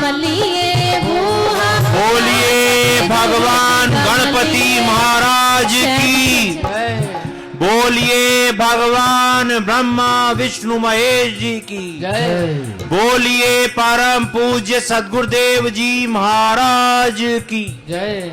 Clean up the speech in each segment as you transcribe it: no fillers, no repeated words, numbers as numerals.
धामलिए बूहा। बोलिए भगवान गणपति महाराज की, बोलिए भगवान ब्रह्मा विष्णु महेश जी की, बोलिए परम पूज्य सद्गुरुदेव जी महाराज की जय।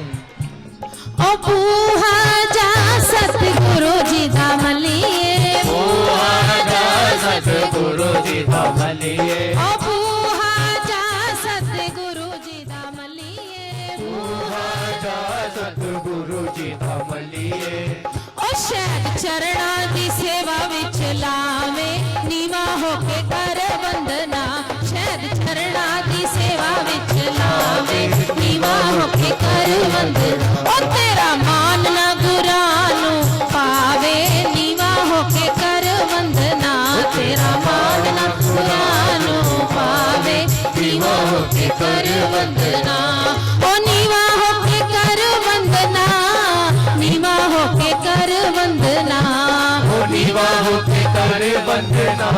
ओ बूहा जा सतगुरु जी धामलिए बूहा जा सतगुरु जी धामलिए। ओ बूहा जा सतगुरु जी धामलिए बूहा जा सतगुरु जी धामलिए। ओ शैद चरणा दी सेवा विच लावे नीवा होके कर वंदना। शैद चरणा दी सेवा विच लावे नीवा होके कर वंदना। ओ तेरा मान ना गुरानू पावे नीवा होके कर वंदना। तेरा मान ना गुरानू पावे नीवा होके कर वंदना। ओ नीवा होके कर वंदना, नीवा होके कर वंदना। ओ नीवा होके कर वंदना,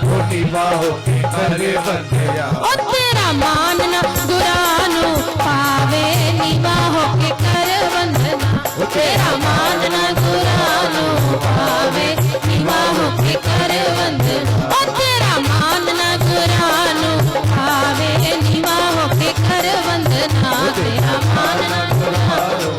ओ नीवा होके कर वंदना। ओ तेरा मान ना गुरानू पावे नीवा होके कर वंदना। तेरा मान ना गुरानू पावे नीवा होके कर वंदना। ओ तेरा मान ना गुरानू पावे नीवा होके कर वंदना। तेरा मान ना गुरानू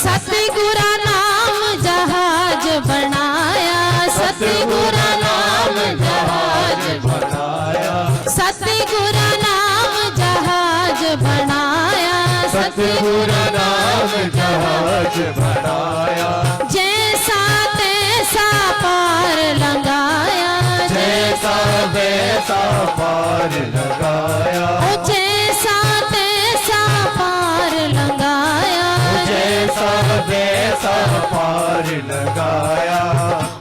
सतगुरा नाम जहाज बनाया। सतगुरा नाम जहाज बनाया। सतगुरा नाम जहाज बनाया। सतगुरु नाम जहाज बनाया। जैसा तैसा पार लगाया। जैसा वैसा पार लगाया। ओ जैसा तैसा पार लगाया। जैसा वैसा पार लगाया।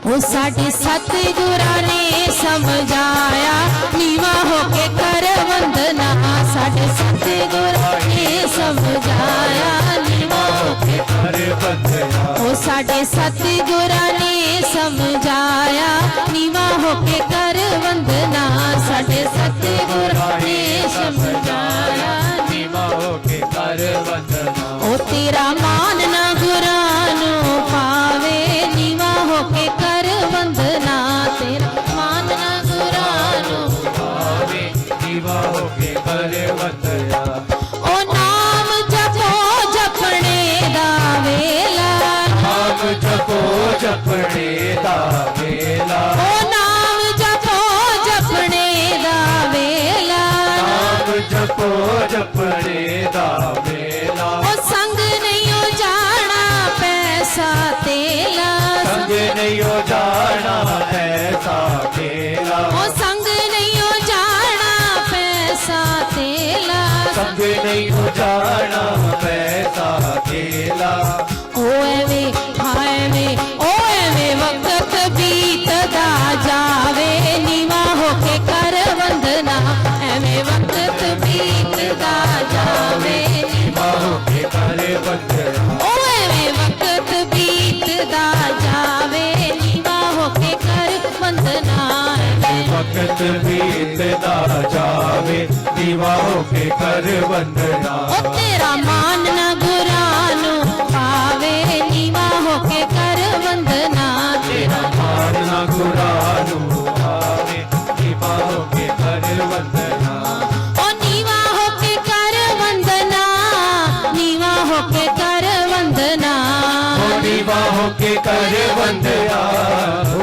वो साडे सतगुरा ने समझाया नीवा होके कर वंदना। साडे सतगुरा ने समझाया नीवा होके कर वंदना। वो साडे सतगुरा ने समझाया नीवा होके कर वंदना। साडे सतगुरा ने समझाया नीवा होके कर वंदना। ओ तेरा मान ना गुरानू पावे नीवा होके कर वंदना। तेरा मान ना गुरानू पावे नीवा होके कर वंदना। ओ नाम जपो जपने दा वेला। नाम जपो जपने दा वेला। ओ नाम जपो जपने दा वेला। नाम जपो जपने दा वेला। ओ संग नहीं हो जाना पैसा तेला। संग नहीं हो जाना ऐसा खेला। ओ संग नहीं हो जाना पैसा तेला। संग नहीं हो जाना पैसा खेला। ओ एवे हाय वे ओ एवे वक्त बीतदा जावे नीवा होके कर वंदना। एवे वक्त बीतदा जावे नीवा होके कर वंदना। ओ एवे वक्त बीतदा जावे नीवा होके कर वंदना। वक्त बीतदा जावे नीवा होके कर वंदना। ओ तेरा मान ना गुरानू पावे नीवा होके कर वंदना। तेरा मान ना गुरानू आवे नीवा होके कर वंदना। ओ नीवा होके कर वंदना। नीवा होके कर वंदना। नीवा होके कर वंदना।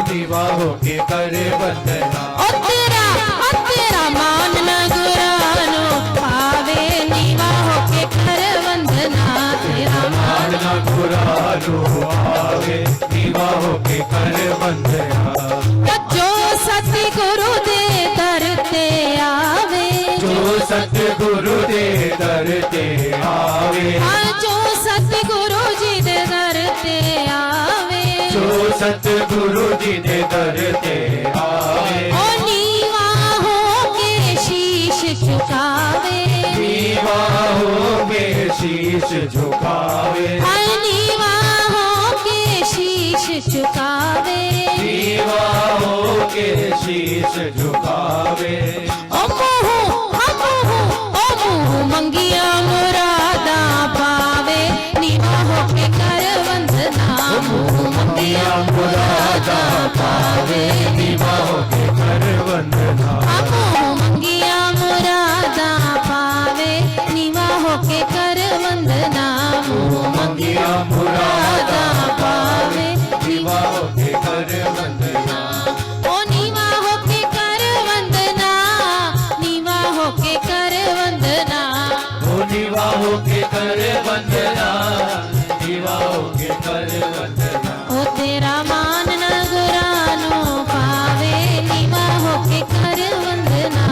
नीवा होके कर वंदना। ओ तेरा मान ना गुरानू पावे नीवा होके कर वंदना। तेरा मान ना गुरानू आवे नीवा होके कर वंदना। जो सतगुरु दे दर ते आवे। जो सतगुरु दे दर ते आवे। जो सतगुरु जी दे दर ते आवे। जो सतगुरु जी दे दर ते आवे। ओ नीवा होके शीश झुकावे। नीवा होके शीश झुकावे। नीवा होके शीश झुकावे। नीवा होके शीश झुकावे। पावे ओ मुँह मंगिया मुरादा पावे नीवा होके कर वंदना मुँह मंगिया मुरादा पावे नीवा होके कर वंदना मुँह मंगिया मुरादा पावे नीवा होके कर वंदना मुँह मंगिया मुरादा पावे नीवा होके कर वंदना ओ नीवा होके कर वंदना नीवा होके कर वंदना ओ नीवा होके कर वंदना नीवा होके कर वंदना ओ तेरा मान न गुरानो पावे नीवा होके कर वंदना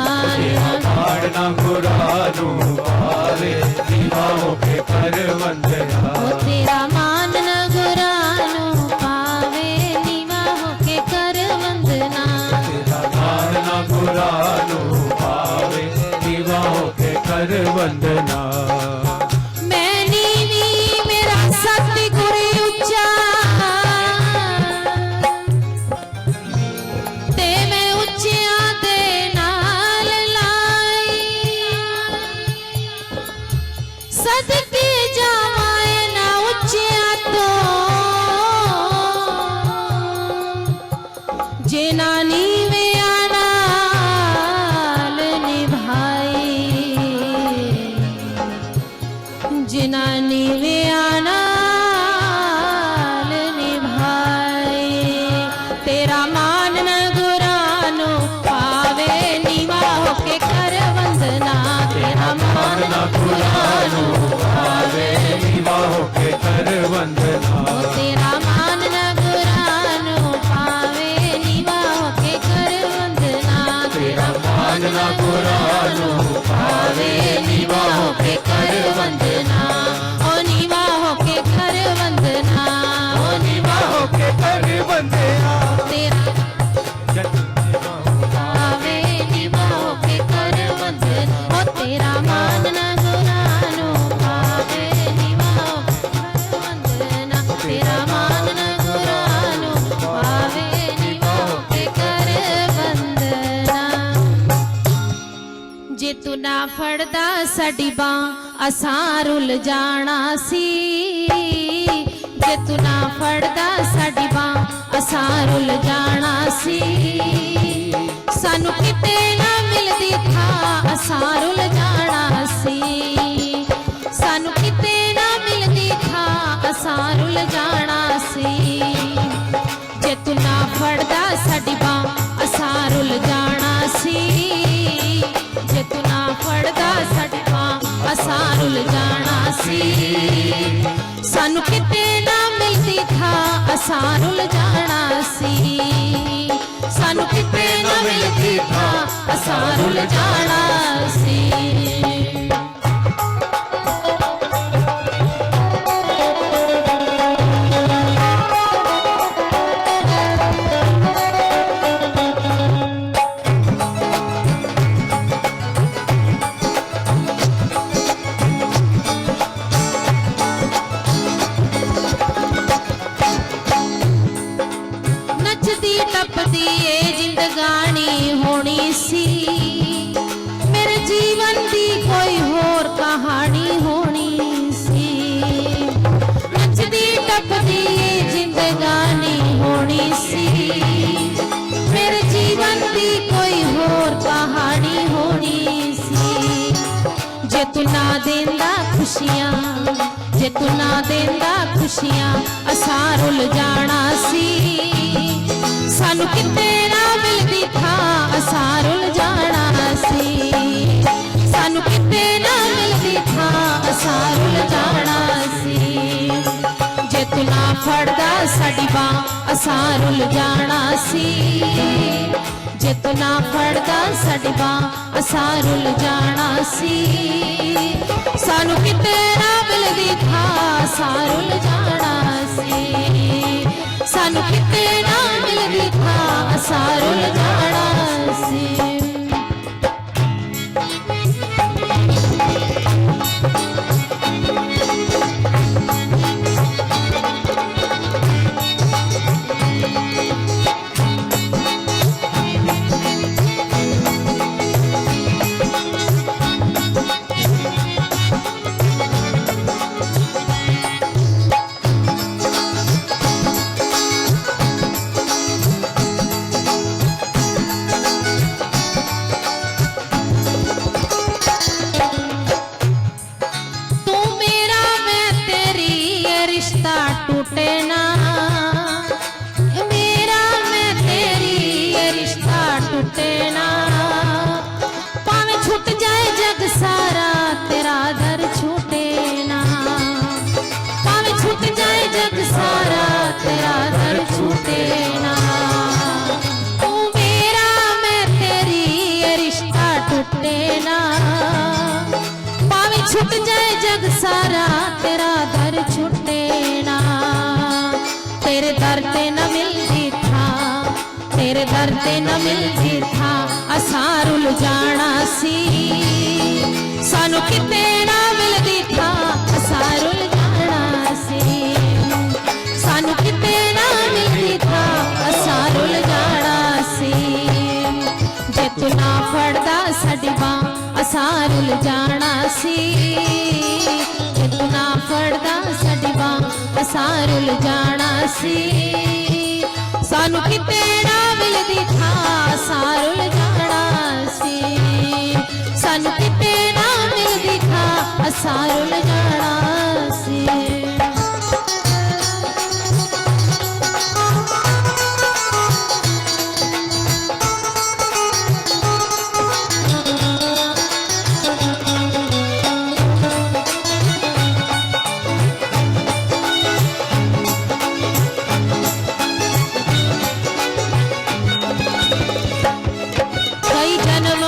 पाड़ना गुरानु पावे नीवा होके कर वंदना ओ तेरा मान न गुरानो पावे नीवा होके कर वंदना तेरा पाड़ना गुरानु पावे नीवा होके कर वंदना मैं नीवी मेरा सतगुरु उच्चा ते मैं उच्चिया दे नाल लाई सदके जावाए ना उच्चिया तो जिना नीवे नाल निभाई जिना नीवे नाल निभाई तेरा मान न गुरानो पावे नीवा होके कर वंदना तेरा मान न गुरानो पावे नीवा होके कर वंदना ओ तेरा मान न गुरानो पावे नीवा होके कर वंदना तेरा पाड़ना गुरानु पावे नीवा होके कर वंदना ओ नीवा होके कर वंदना ओ नीवा होके कर वंदना तेरा पावे नीवा होके कर वंदना ओ तेरा मान न गुरानो पावे नीवा होके कर वंदना तेरा मान न गुरानो पावे नीवा होके कर वंदना जे तू ना फड़दा साडी बां असां रुल जाना सी जे तू ना फड़दा साडी बां असां रुल जाना सी सानू किते ना मिलदी था असां रुल जाना सी सानू किते ना मिलदी था असां रुल जाना सी जे तू ना फड़दा साडी बां असां रुल जाना सी जे तू ना फड़दा साडी बां असां रुल जाना सी सानू किते ना मिलदी था असां रुल जाना सी सानू किते ना मिलदी था असां रुल जाना सी नचदी टपदी ए जिंदगानी होनी सी मेरे जीवन दी कोई होर कहानी होनी सी नचदी टपदी ए जिंदगानी होनी सी मेरे जीवन दी कोई होर कहानी होनी सी जे तू ना देंदा खुशियां जे तू ना देंदा खुशियां असां रुल जाना सी सानू किते ना मिलदी था असां रुल जाना सी सानू किते ना मिलदी था असां रुल जाना सी जे तू ना फड़दा साडी बां असां रुल जाना सी जे तू ना फड़दा साडी बां असां रुल जाना सी सानू किते ना मिलदी था असां रुल जाना सी सानू किते ना मिलदी था असां रुल जाना सी छूटे ना पावे छूट जाए जग सारा तेरा दर छूटे ना पावे छूट जाए जग सारा तेरा दर छूटे ना तू मेरा मैं तेरी ये रिश्ता टूटे ना पावे छूट जाए जग सारा तेरा दर छूटे ना तेरे दर ते न मिलती था तेरे दर ते न मिलती था असां रुल जाना सी सानू किते ना मिलती था असां रुल जाना सी सानू किते ना मिलती था असां रुल जाना सी जे तू ना फड़दा साडी बांह असां रुल जाना सी जे तू ना फड़दा साडी बांह असां रुल जाना सी सानू किते ना मिलदी था असां रुल जाना सी सानू किते ना मिलदी था असां रुल जाना सी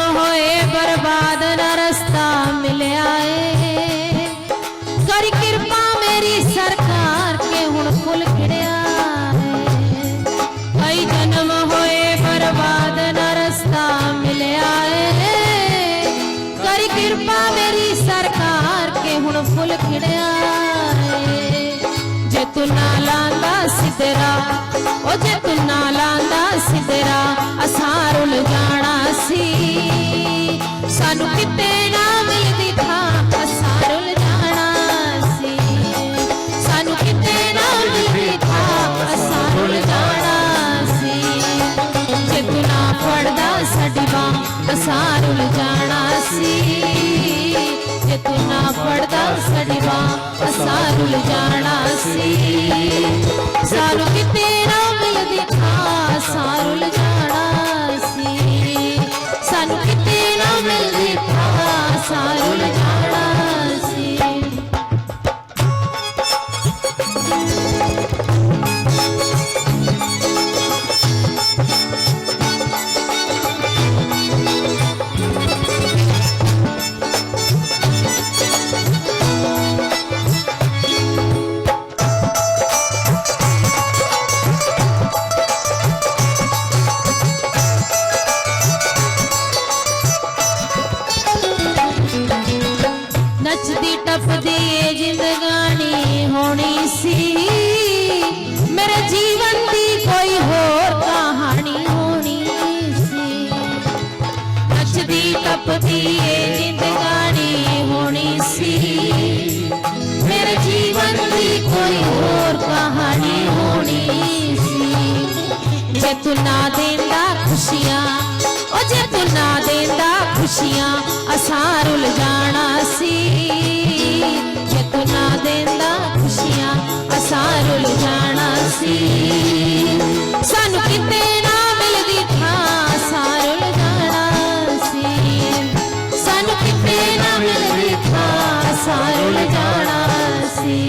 बर्बाद न रास्ता मिलिया है करी कृपा मेरी सरकार के हुण फुल खिड़िया है कई जन्म होए बर्बाद न रास्ता मिलिया है करी कृपा मेरी सरकार के हुण फुल खिड़िया है जे तू ना लांदा सिदरा ओ जे तू ना लांदा सिदरा असां रुल जाना सी सानू किते ना मिलदी था असां रुल जाना सी सानू किते ना मिलदी था असां रुल जाना सी जे तू ना फड़दा साडी बांह असां रुल जाना सी जे तू ना फड़दा साडी बांह असां रुल जाना सी सानू किते ना मिलदी था असां रुल जाना सी सानू किते ना मिलदी था असां रुल जाना सी नचदी टपदी ये जिंदगानी होनी सी मेरे जीवन दी कोई होर कहानी होनी सी नचदी टपदी ये जिंदगानी होनी सी मेरे जीवन दी कोई होर कहानी होनी सी जे तू ना देंदा खुशियां ओ जे तू ना देंदा खुशियां असां रुल जाना सी जे तू ना देंदा खुशियां असां रुल जाना सी सानू किते ना मिलदी था असां रुल जाना सी सानू किते ना मिलदी था असां रुल जाना सी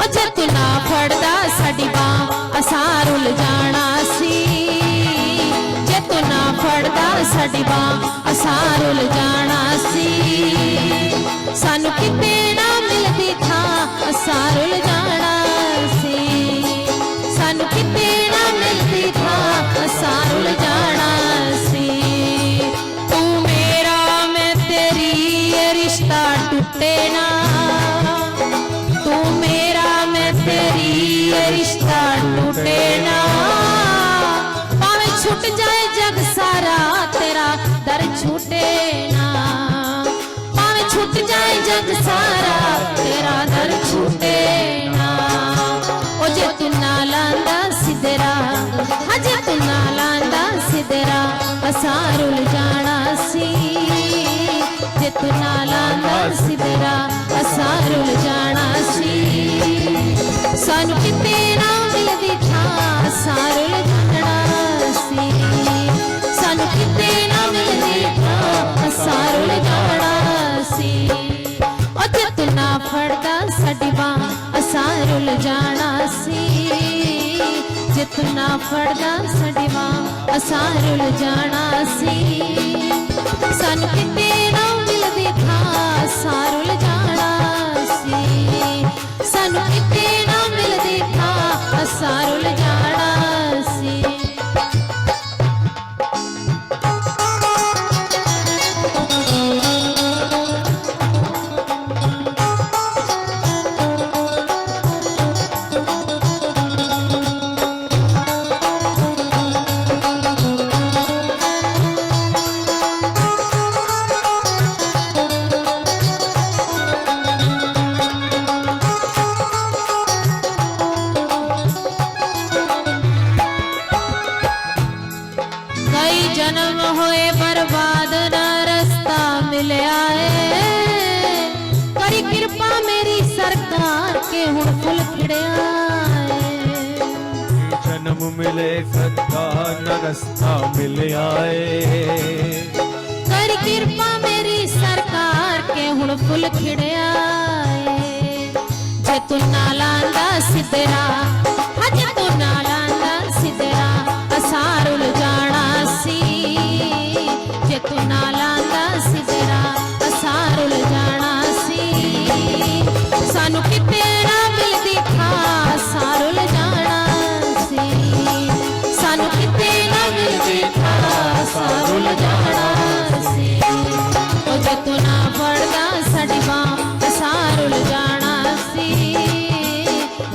ओ जे तू ना फड़दा साडी बांह असां रुल जाना सी जे तू ना फड़दा साडी बांह असां रुल जाना सी सानू किते ना मिलदी था असां रुल जाना सी सानू किते ना मिलदी था असां रुल जाना सी तू मेरा मैं तेरी ये रिश्ता टूटे ना तू मेरा मैं तेरी ये रिश्ता टूटे ना पावे छूट जाए जग सारा तेरा दर छूटे ना पावे छूट जाए जग सारा तेरा दर छूटे ना ओ जे तू ना लांदा सिदरा जे तू ना लांदा सिदरा असां रुल जाना सी जे तू ना लांदा सिदरा असां रुल जाना सी सानू किते ना मिलदी था असां रुल जाना सी सानू फड़दा सड़वा असारुल जाना सी सानू किते ना मिलदी था सारुल जाना सी सानू किते ना मिलदी था असारुल जाना सी जन्म होए बर्बाद ना रास्ता मिलया है करी कृपा मेरी सरकार के हुण फुल खिड़या है जन्म मिले सरकार न रास्ता मिल आए करी कृपा मेरी सरकार के हुण फुल खिड़या है जे तू नालांदा सिद्धरा जे तू नालांदा सिद्धरा असारुल जाना सी जे तू नालांदा सिद्धरा असारुल जाना सी सानू किते ना मिलदी था सारुल जाना सी सानू किते ना मिलदी था सारुल जाना सी ओ जे तू ना फड़दा साडी बांह सारुल जाना सी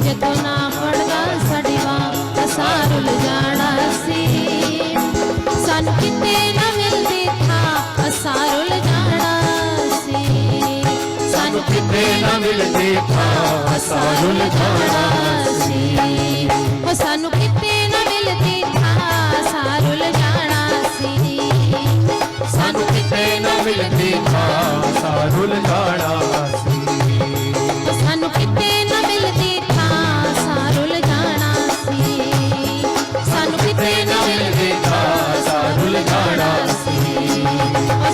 जे तू ना फड़दा साडी बांह सारुल जाना सी सानू किते ना मिलदी था सारुल जाना सी सानू किते ना मिलदी था सारुल जाना सी ओ सानू किते ना मिलदी था सारुल जाना सी सानू किते ना मिलदी था सारुल जाना सी सानू किते ना मिलदी था सारुल जाना सी सानू किते ना मिलदी था सारुल जाना सी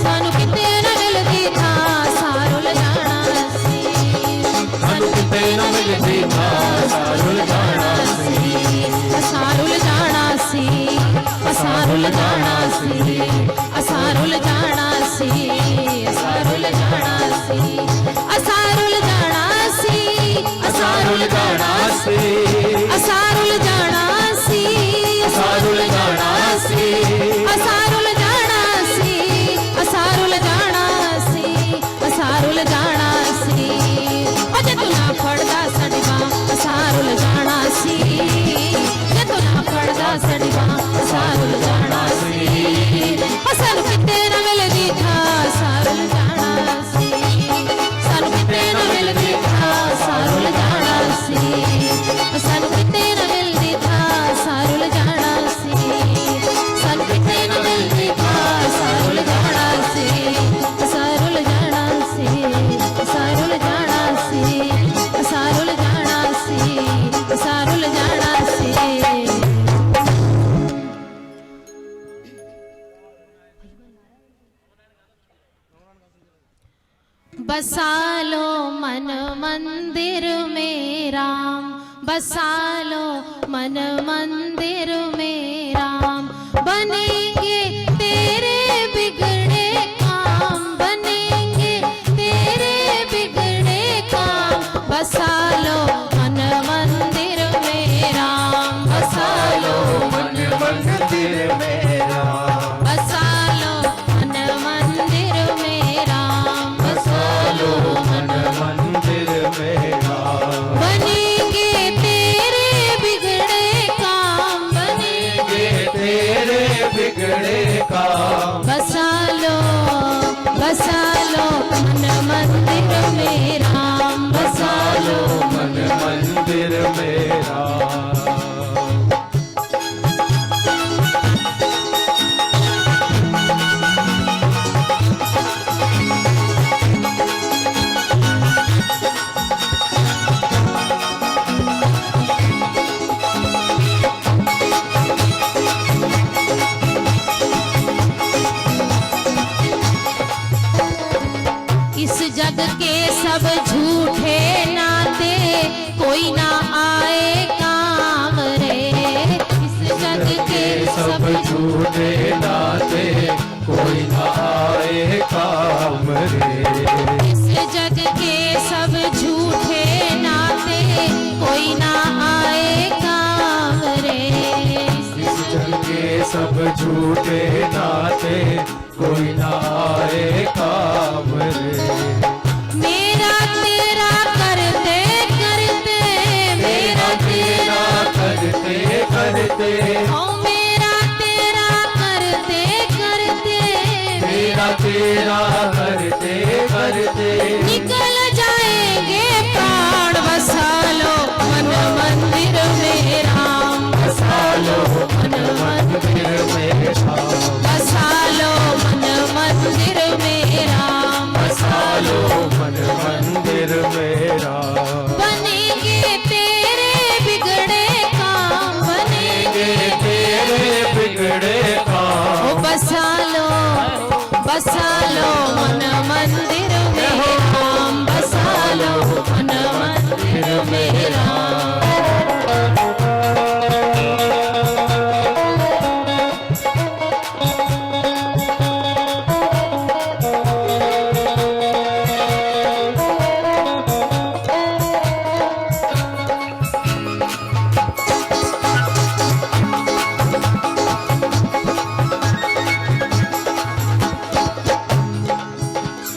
सानू किते ना मिलदी था सारुल जाना सी सानू किते न मिलदी था सारुल जाना सी सारुल जाना सी सारुल जाना सी सारुल जाना सी सारुल जाना सी सारुल जाना सी सारुल जाना सी सारुल जाना सी सारुल जाना सी सारुल जाना सी सारुल जाना सी सारुल जाना सी ओ जे तू ना फड़दा साडी बांह सारुल जाना सी जे तू ना फड़दा साडी बांह सारुल जाना सी सानू किते ना मिलदी था सारुल जाना सी सानू किते ना मिलदी था सारुल जाना सी सानू किते ना मिलदी था सारुल जाना सी सानू किते ना मिलदी था सारुल जाना सी सारुल जाना सी सारुल जाना सी सारुल जाना सी सारुल जाना सी बसा लो मन मंदिर में राम बसा लो मन मंदिर में राम बनेंगे तेरे बिगड़े काम बनेंगे तेरे बिगड़े काम बसा लो मन मंदिर में राम बसा लो मन मंदिर मेरा बसा लो मन मंदिर में राम बसा लो मन मंदिर मेरा बनेंगे तेरे बिगड़े काम बनेंगे तेरे बिगड़े काम बसा लो मन मंदिर में राम बसा लो मन मंदिर मेरा इस जग के सब झूठे नाते कोई ना आए काम रे इस सब झूठे नाते कोई ना आए काम रे। इस जग के सब झूठे नाते कोई ना आए काम रे। इस जग के सब झूठे नाते कोई ना आए काम रे। मेरा तेरा करते करते, मेरा तेरा करते करते, ओ मेरा तेरा करते करते, मेरा तेरा करते करते, निकल जाएंगे प्राण। बसा लो मन मंदिर में राम, बसा लो मन मंदिर में राम, बसा लो मन मंदिर में राम, बसा लो मन मंदिर में राम। बनेंगे तेरे बिगड़े काम, बनेंगे तेरे बिगड़े काम, ओ बसा लो मन मंदिर में राम, बसा लो मन मंदिर में राम।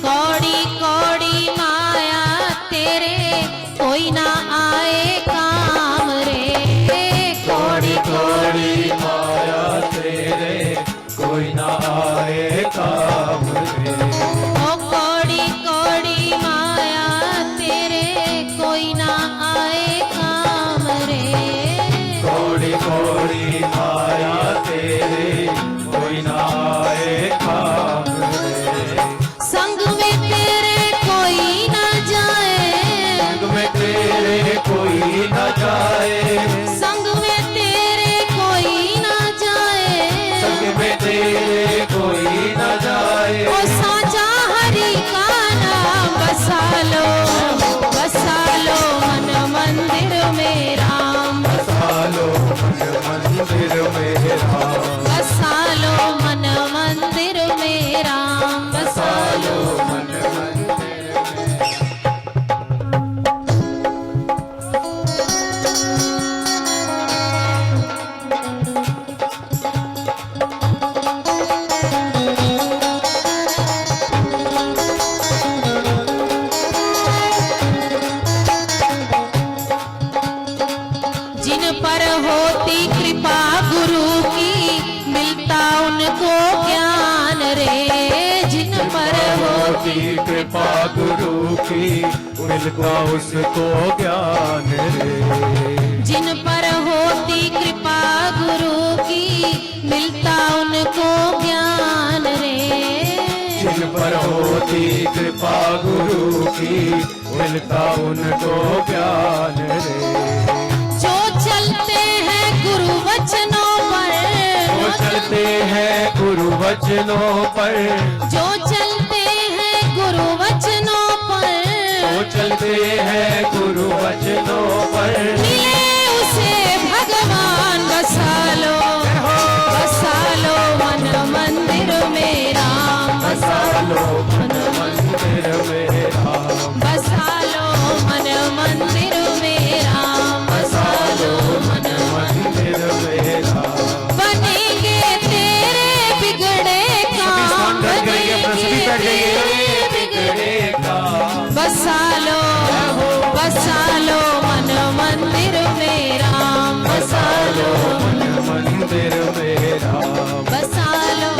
कौड़ी कौड़ी माया तेरे कोई ना आए काम रे। कौड़ी कौड़ी माया तेरे कोई ना आए काम रे। ओ कौड़ी कौड़ी माया तेरे कोई ना आए काम रे। कौड़ी कौड़ी माया तेरे कोई ना आए काम रे। संग में तेरे कोई ना जाए, संग में तेरे कोई न जाए, संग में तेरे कोई ना जाए, संग में तेरे कोई न जाए। ओ साचा हरि का नाम बसा लो मन मंदिर में राम, बसा लो मन मंदिर में राम, बसा लो मन मंदिर में राम, बसा लो मन मंदिर में। जिन पर होती कृपा गुरु की मिलता उनको ज्ञान रे। जिन पर होती की कृपा गुरु की मिलता उसको ज्ञान रे। जिन पर होती कृपा गुरु की मिलता उनको ज्ञान रे। जिन पर होती कृपा गुरु की मिलता उनको ज्ञान रे। जो चलते हैं गुरु वचनों पर, वो चलते हैं गुरु वचनों पर, जो चलते हैं गुरु वचनों पर, वो चलते हैं गुरु वचनों पर। मिले उसे भगवान बसा लो मन मंदिर में राम, बसा लो मन मंदिर में राम, बसा लो मन मंदिर में राम, बसा लो मन मंदिर में राम। बनेंगे तेरे बिगड़े काम, बनेंगे तेरे बिगड़े काम, बसा लो मन मंदिर में राम, बसा लो मन मंदिर में राम, बसा लो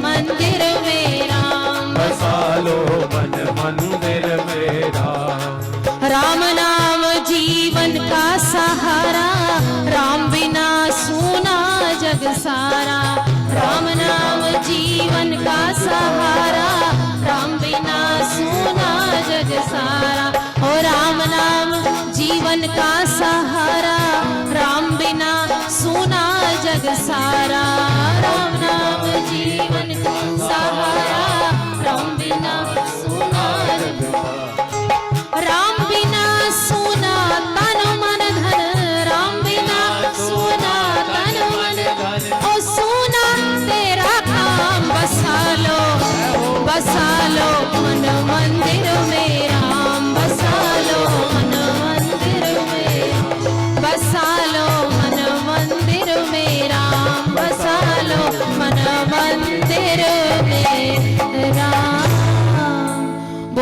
मंदिर में राम, बसा लो मन मंदिर में राम। राम नाम जीवन का सहारा, राम बिना सूना जग सारा। राम नाम जीवन का सहारा, राम बिना सूना जग सारा। ओ राम नाम जीवन का सहारा, राम बिना सूना जग सारा। राम नाम जीवन का सहारा, राम बिना सूना जग सारा। राम बिना सूना तन मन धन, राम बिना सूना तन मन धन,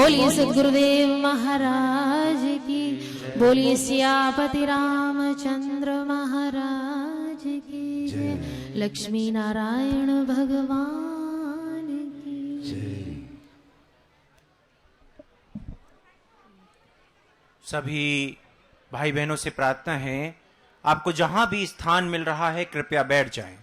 बोलिए सद्गुरुदेव महाराज की, बोलिए सियापति रामचंद्र महाराज की जय, लक्ष्मी नारायण भगवान की। सभी भाई बहनों से प्रार्थना है, आपको जहां भी स्थान मिल रहा है कृपया बैठ जाएं।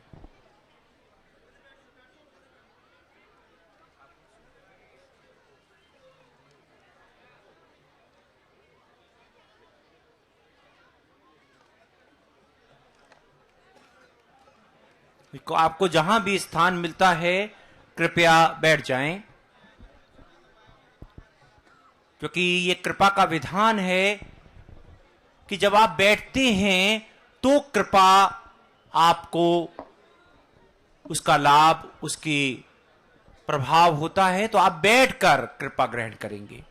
आपको जहां भी स्थान मिलता है कृपया बैठ जाएं, क्योंकि ये कृपा का विधान है कि जब आप बैठते हैं तो कृपा आपको उसका लाभ, उसकी प्रभाव होता है, तो आप बैठकर कृपा ग्रहण करेंगे।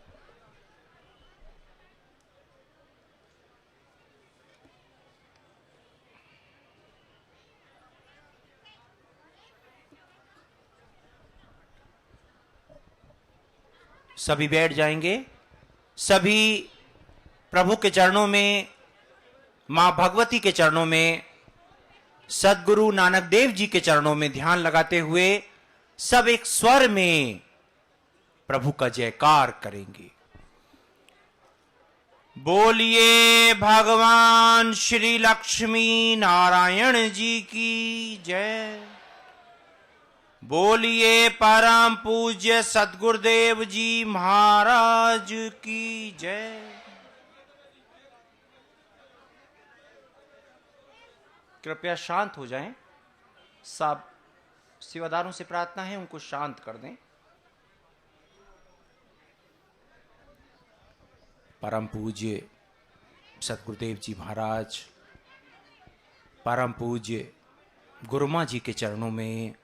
सभी बैठ जाएंगे। सभी प्रभु के चरणों में, मां भगवती के चरणों में, सद्गुरु नानक देव जी के चरणों में ध्यान लगाते हुए सब एक स्वर में प्रभु का जयकार करेंगे। बोलिए भगवान श्री लक्ष्मी नारायण जी की जय। बोलिए परम पूज्य सद्गुरुदेव जी महाराज की जय। कृपया शांत हो जाएं। सब सेवादारों से प्रार्थना है, उनको शांत कर दें। परम पूज्य सद्गुरुदेव जी महाराज, परम पूज्य गुरुमा जी के चरणों में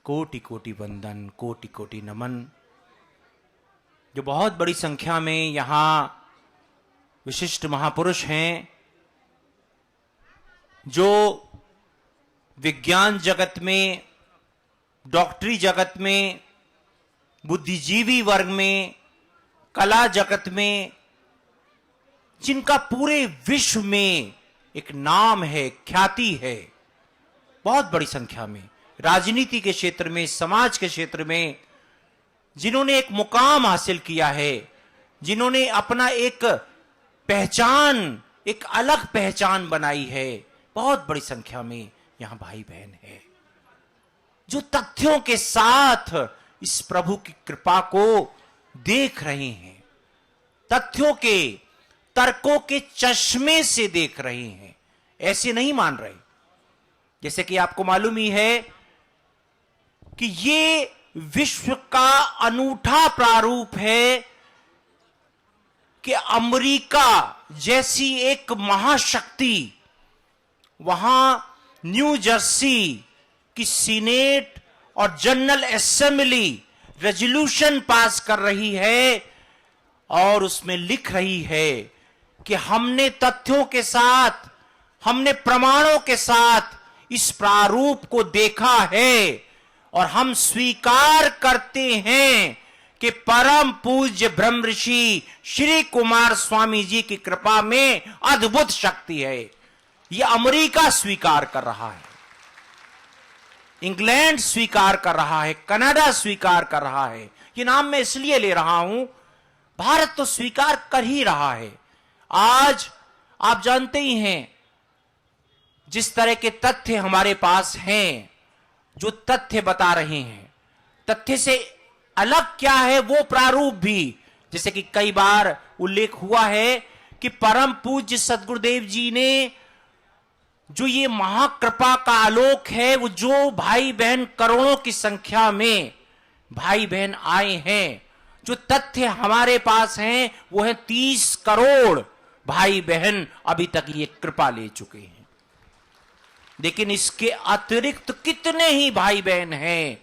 कोटि कोटि वंदन, कोटि कोटि नमन। जो बहुत बड़ी संख्या में यहां विशिष्ट महापुरुष हैं, जो विज्ञान जगत में, डॉक्टरी जगत में, बुद्धिजीवी वर्ग में, कला जगत में, जिनका पूरे विश्व में एक नाम है, ख्याति है, बहुत बड़ी संख्या में, राजनीति के क्षेत्र में, समाज के क्षेत्र में जिन्होंने एक मुकाम हासिल किया है, जिन्होंने अपना एक पहचान, एक अलग पहचान बनाई है, बहुत बड़ी संख्या में यहां भाई बहन है, जो तथ्यों के साथ इस प्रभु की कृपा को देख रहे हैं, तथ्यों के, तर्कों के चश्मे से देख रहे हैं, ऐसे नहीं मान रहे। जैसे कि आपको मालूम ही है कि ये विश्व का अनूठा प्रारूप है कि अमेरिका जैसी एक महाशक्ति वहां न्यू जर्सी की सीनेट और जनरल असेंबली रेजोल्यूशन पास कर रही है और उसमें लिख रही है कि हमने तथ्यों के साथ, हमने प्रमाणों के साथ इस प्रारूप को देखा है और हम स्वीकार करते हैं कि परम पूज्य ब्रह्म ऋषि श्री कुमार स्वामी जी की कृपा में अद्भुत शक्ति है। यह अमेरिका स्वीकार कर रहा है, इंग्लैंड स्वीकार कर रहा है, कनाडा स्वीकार कर रहा है। ये नाम मैं इसलिए ले रहा हूं, भारत तो स्वीकार कर ही रहा है। आज आप जानते ही हैं जिस तरह के तथ्य हमारे पास हैं, जो तथ्य बता रहे हैं, तथ्य से अलग क्या है वो प्रारूप भी, जैसे कि कई बार उल्लेख हुआ है कि परम पूज्य सद्गुरुदेव जी ने जो ये महाकृपा का आलोक है, वो जो भाई बहन करोड़ों की संख्या में भाई बहन आए हैं, जो तथ्य हमारे पास हैं वो है 30 करोड़ भाई बहन अभी तक ये कृपा ले चुके हैं। लेकिन इसके अतिरिक्त कितने ही भाई बहन हैं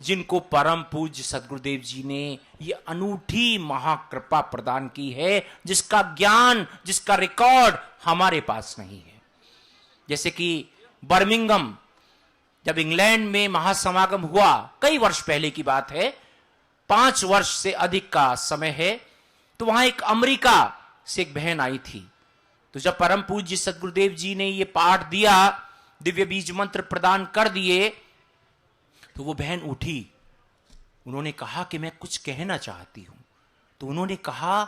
जिनको परम पूज्य सद्गुरुदेव जी ने ये अनूठी महाकृपा प्रदान की है, जिसका ज्ञान, जिसका रिकॉर्ड हमारे पास नहीं है। जैसे कि बर्मिंघम, जब इंग्लैंड में महासमागम हुआ, कई वर्ष पहले की बात है, 5 वर्ष से अधिक का समय है। तो वहां एक अमेरिका से एक बहन आई थी। तो जब परम पूज्य सद्गुरुदेव जी ने ये पाठ दिया, दिव्य बीज मंत्र प्रदान कर दिए, तो वो बहन उठी। उन्होंने कहा कि मैं कुछ कहना चाहती हूं। तो उन्होंने कहा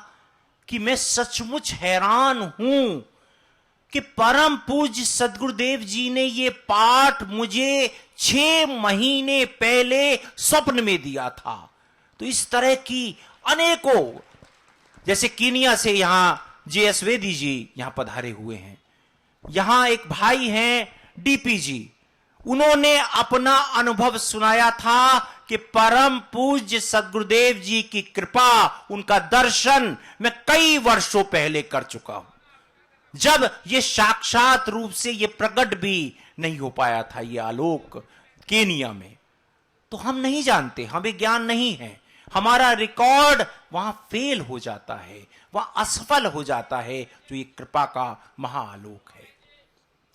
कि मैं सचमुच हैरान हूं कि परम पूज्य सद्गुरुदेव जी ने ये पाठ मुझे 6 महीने पहले स्वप्न में दिया था। तो इस तरह की अनेकों, जैसे कीनिया से यहां जे.एस. वेदी जी यहां पधारे हुए हैं। यहां एक भाई हैं डीपी जी, उन्होंने अपना अनुभव सुनाया था कि परम पूज्य सद्गुरुदेव जी की कृपा, उनका दर्शन मैं कई वर्षों पहले कर चुका हूं, जब ये साक्षात रूप से ये प्रकट भी नहीं हो पाया था, ये आलोक केनिया में। तो हम नहीं जानते, हमें ज्ञान नहीं है, हमारा रिकॉर्ड वहां फेल हो जाता है, वहां असफल हो जाता है, जो ये कृपा का महाआलोक है।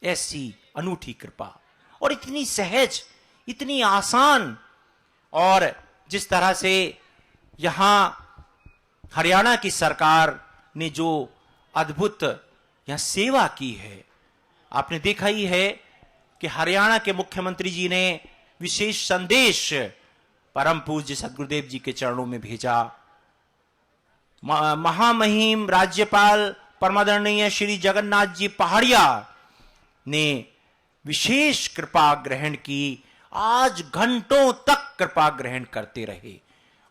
ऐसी अनूठी कृपा, और इतनी सहज, इतनी आसान। और जिस तरह से यहां हरियाणा की सरकार ने जो अद्भुत यहां सेवा की है, आपने देखा ही है कि हरियाणा के मुख्यमंत्री जी ने विशेष संदेश परम पूज्य सद्गुरुदेव जी के चरणों में भेजा। महामहिम राज्यपाल परमादरणीय श्री जगन्नाथ जी पहाड़िया ने विशेष कृपा ग्रहण की। आज घंटों तक कृपा ग्रहण करते रहे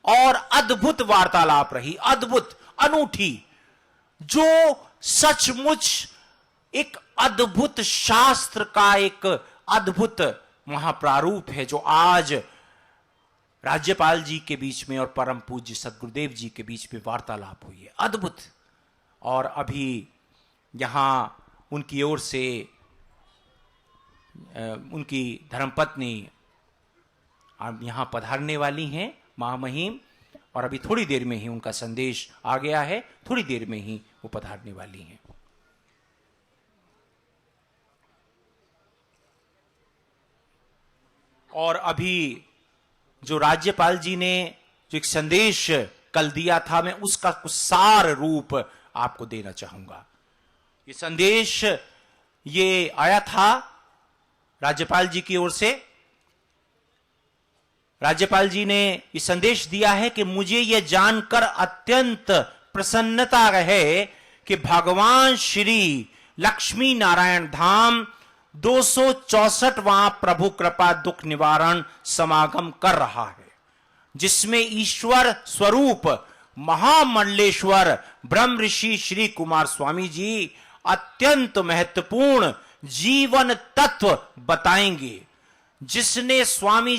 और अद्भुत वार्तालाप रही, अद्भुत, अनूठी, जो सचमुच एक अद्भुत शास्त्र का एक अद्भुत महाप्रारूप है, जो आज राज्यपाल जी के बीच में और परम पूज्य सद्गुरुदेव जी के बीच में वार्तालाप हुई है, अद्भुत। और अभी यहां उनकी ओर से उनकी धर्मपत्नी यहां पधारने वाली हैं, महामहिम, और अभी थोड़ी देर में ही उनका संदेश आ गया है, थोड़ी देर में ही वो पधारने वाली हैं। और अभी जो राज्यपाल जी ने जो एक संदेश कल दिया था, मैं उसका कुछ सार रूप आपको देना चाहूंगा। ये संदेश ये आया था राज्यपाल जी की ओर से। राज्यपाल जी ने ये संदेश दिया है कि मुझे यह जानकर अत्यंत प्रसन्नता है कि भगवान श्री लक्ष्मी नारायण धाम 264वां प्रभु कृपा दुख निवारण समागम कर रहा है, जिसमें ईश्वर स्वरूप महामंडलेश्वर ब्रह्म ऋषि श्री कुमार स्वामी जी अत्यंत महत्वपूर्ण जीवन तत्व बताएंगे, जिसने स्वामी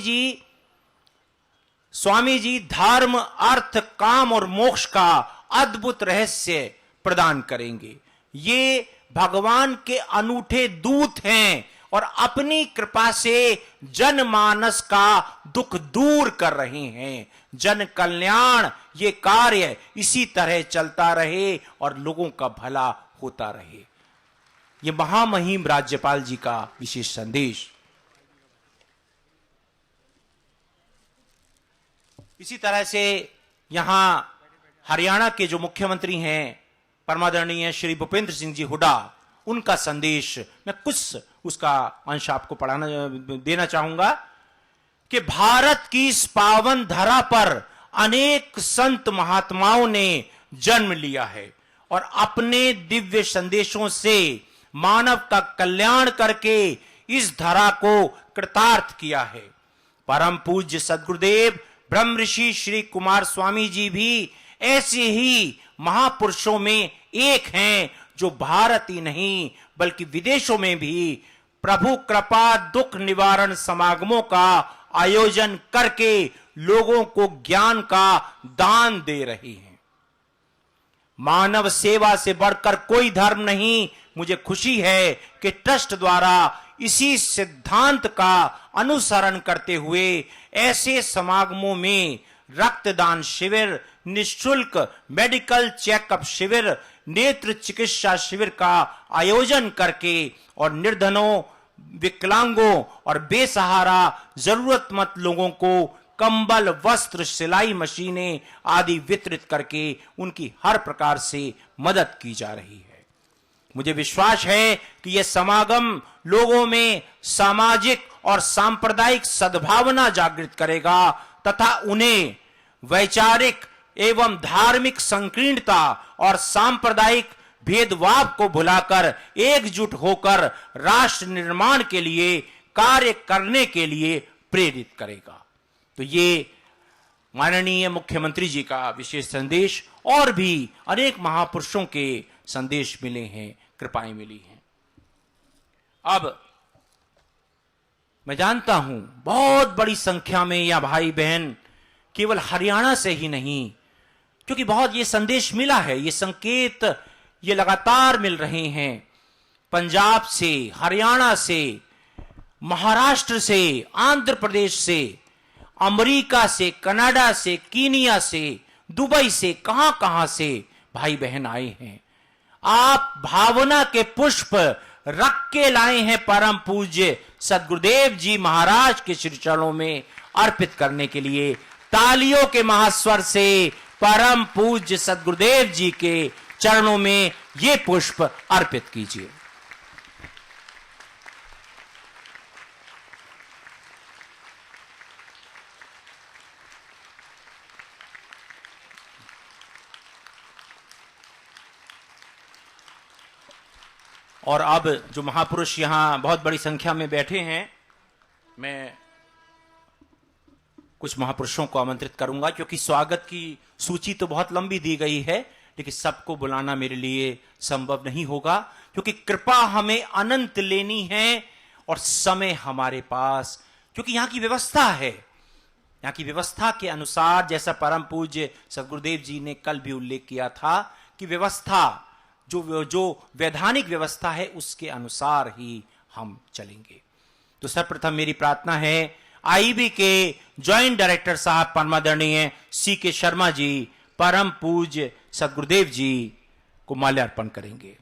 जी धर्म, अर्थ, काम और मोक्ष का अद्भुत रहस्य प्रदान करेंगे। ये भगवान के अनूठे दूत हैं और अपनी कृपा से जनमानस का दुख दूर कर रहे हैं। जन कल्याण ये कार्य इसी तरह चलता रहे और लोगों का भला होता रहे। ये महामहिम राज्यपाल जी का विशेष संदेश। इसी तरह से यहां हरियाणा के जो मुख्यमंत्री हैं परमादरणीय श्री भूपेंद्र सिंह जी हुड्डा, उनका संदेश मैं कुछ उसका अंश आपको देना चाहूंगा कि भारत की इस पावन धरा पर अनेक संत महात्माओं ने जन्म लिया है और अपने दिव्य संदेशों से मानव का कल्याण करके इस धरा को कृतार्थ किया है। परम पूज्य सद्गुरुदेव ब्रह्म ऋषि श्री कुमार स्वामी जी भी ऐसे ही महापुरुषों में एक हैं, जो भारत ही नहीं बल्कि विदेशों में भी प्रभु कृपा दुख निवारण समागमों का आयोजन करके लोगों को ज्ञान का दान दे रही हैं। मानव सेवा से बढ़कर कोई धर्म नहीं। मुझे खुशी है कि ट्रस्ट द्वारा इसी सिद्धांत का अनुसरण करते हुए ऐसे समागमों में रक्तदान शिविर, निःशुल्क मेडिकल चेकअप शिविर, नेत्र चिकित्सा शिविर का आयोजन करके और निर्धनों, विकलांगों और बेसहारा जरूरतमंद लोगों को कंबल, वस्त्र, सिलाई मशीनें आदि वितरित करके उनकी हर प्रकार से मदद की जा रही है। मुझे विश्वास है कि यह समागम लोगों में सामाजिक और सांप्रदायिक सद्भावना जागृत करेगा तथा उन्हें वैचारिक एवं धार्मिक संकीर्णता और सांप्रदायिक भेदभाव को भुलाकर एकजुट होकर राष्ट्र निर्माण के लिए कार्य करने के लिए प्रेरित करेगा। तो ये माननीय मुख्यमंत्री जी का विशेष संदेश, और भी अनेक महापुरुषों के संदेश मिले हैं, कृपाएं मिली हैं। अब मैं जानता हूं बहुत बड़ी संख्या में यह भाई बहन केवल हरियाणा से ही नहीं, क्योंकि बहुत ये संदेश मिला है, ये संकेत ये लगातार मिल रहे हैं, पंजाब से, हरियाणा से, महाराष्ट्र से, आंध्र प्रदेश से, अमेरिका से, कनाडा से, कीनिया से, दुबई से, कहां कहां से भाई बहन आए हैं। आप भावना के पुष्प रख के लाए हैं परम पूज्य सद्गुरुदेव जी महाराज के श्री चरणों में अर्पित करने के लिए। तालियों के महास्वर से परम पूज्य सद्गुरुदेव जी के चरणों में ये पुष्प अर्पित कीजिए। और अब जो महापुरुष यहां बहुत बड़ी संख्या में बैठे हैं, मैं कुछ महापुरुषों को आमंत्रित करूंगा, क्योंकि स्वागत की सूची तो बहुत लंबी दी गई है, लेकिन सबको बुलाना मेरे लिए संभव नहीं होगा, क्योंकि कृपा हमें अनंत लेनी है और समय हमारे पास, क्योंकि यहां की व्यवस्था है। यहां की व्यवस्था के अनुसार, जैसा परम पूज्य सद्गुरुदेव जी ने कल भी उल्लेख किया था, कि व्यवस्था जो वैधानिक व्यवस्था है उसके अनुसार ही हम चलेंगे। तो सर्वप्रथम मेरी प्रार्थना है आईबी के ज्वाइंट डायरेक्टर साहब परमादरणीय CK शर्मा जी परम पूज्य सद्गुरुदेव जी को माल्यार्पण करेंगे।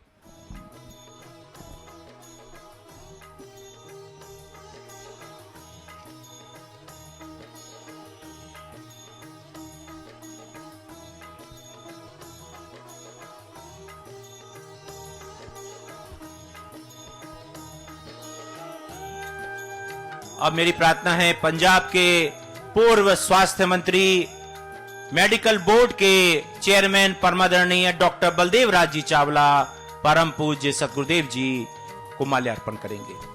अब मेरी प्रार्थना है पंजाब के पूर्व स्वास्थ्य मंत्री, मेडिकल बोर्ड के चेयरमैन परमादरणीय डॉक्टर बलदेव राज जी चावला परम पूज्य सद्गुरुदेव जी को माल्यार्पण करेंगे।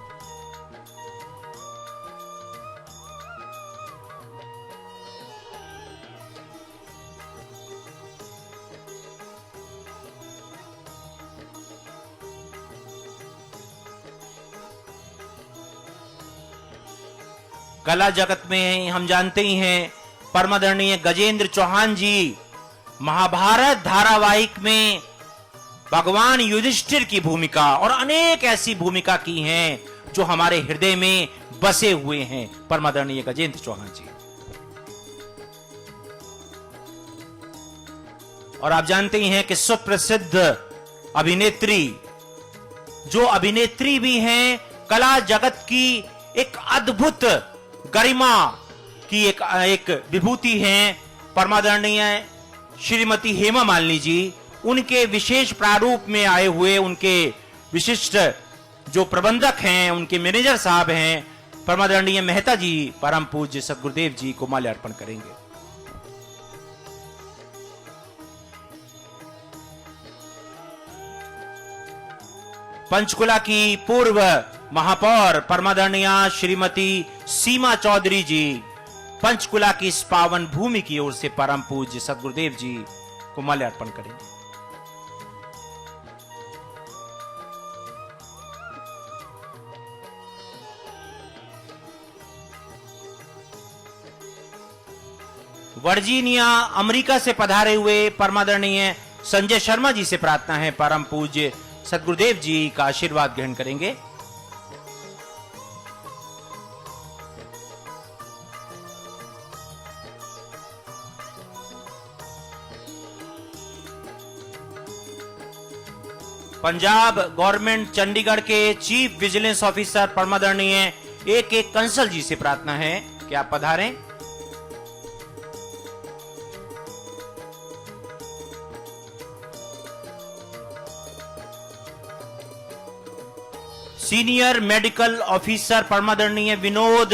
कला जगत में हम जानते ही हैं परमादरणीय गजेंद्र चौहान जी महाभारत धारावाहिक में भगवान युधिष्ठिर की भूमिका और अनेक ऐसी भूमिका की हैं जो हमारे हृदय में बसे हुए हैं। परमादरणीय गजेंद्र चौहान जी, और आप जानते ही हैं कि सुप्रसिद्ध अभिनेत्री, जो अभिनेत्री भी हैं, कला जगत की एक अद्भुत गरिमा की एक विभूति हैं, परमादरणीय श्रीमती हेमा मालिनी जी। उनके विशेष प्रारूप में आए हुए उनके विशिष्ट जो प्रबंधक हैं, उनके मैनेजर साहब हैं, परमादरणीय मेहता जी परम पूज्य सद्गुरुदेव जी को माल्यार्पण करेंगे। पंचकुला की पूर्व महापौर परमादरणीय श्रीमती सीमा चौधरी जी पंचकुला की इस पावन भूमि की ओर से परम पूज्य सद्गुरुदेव जी को माल्यार्पण करेंगे। वर्जीनिया अमेरिका से पधारे हुए परमादरणीय संजय शर्मा जी से प्रार्थना है परम पूज्य सद्गुरुदेव जी का आशीर्वाद ग्रहण करेंगे। पंजाब गवर्नमेंट चंडीगढ़ के चीफ विजिलेंस ऑफिसर परमादरणीय AK कंसल जी से प्रार्थना है कि आप पधारें। सीनियर मेडिकल ऑफिसर परमादरणीय विनोद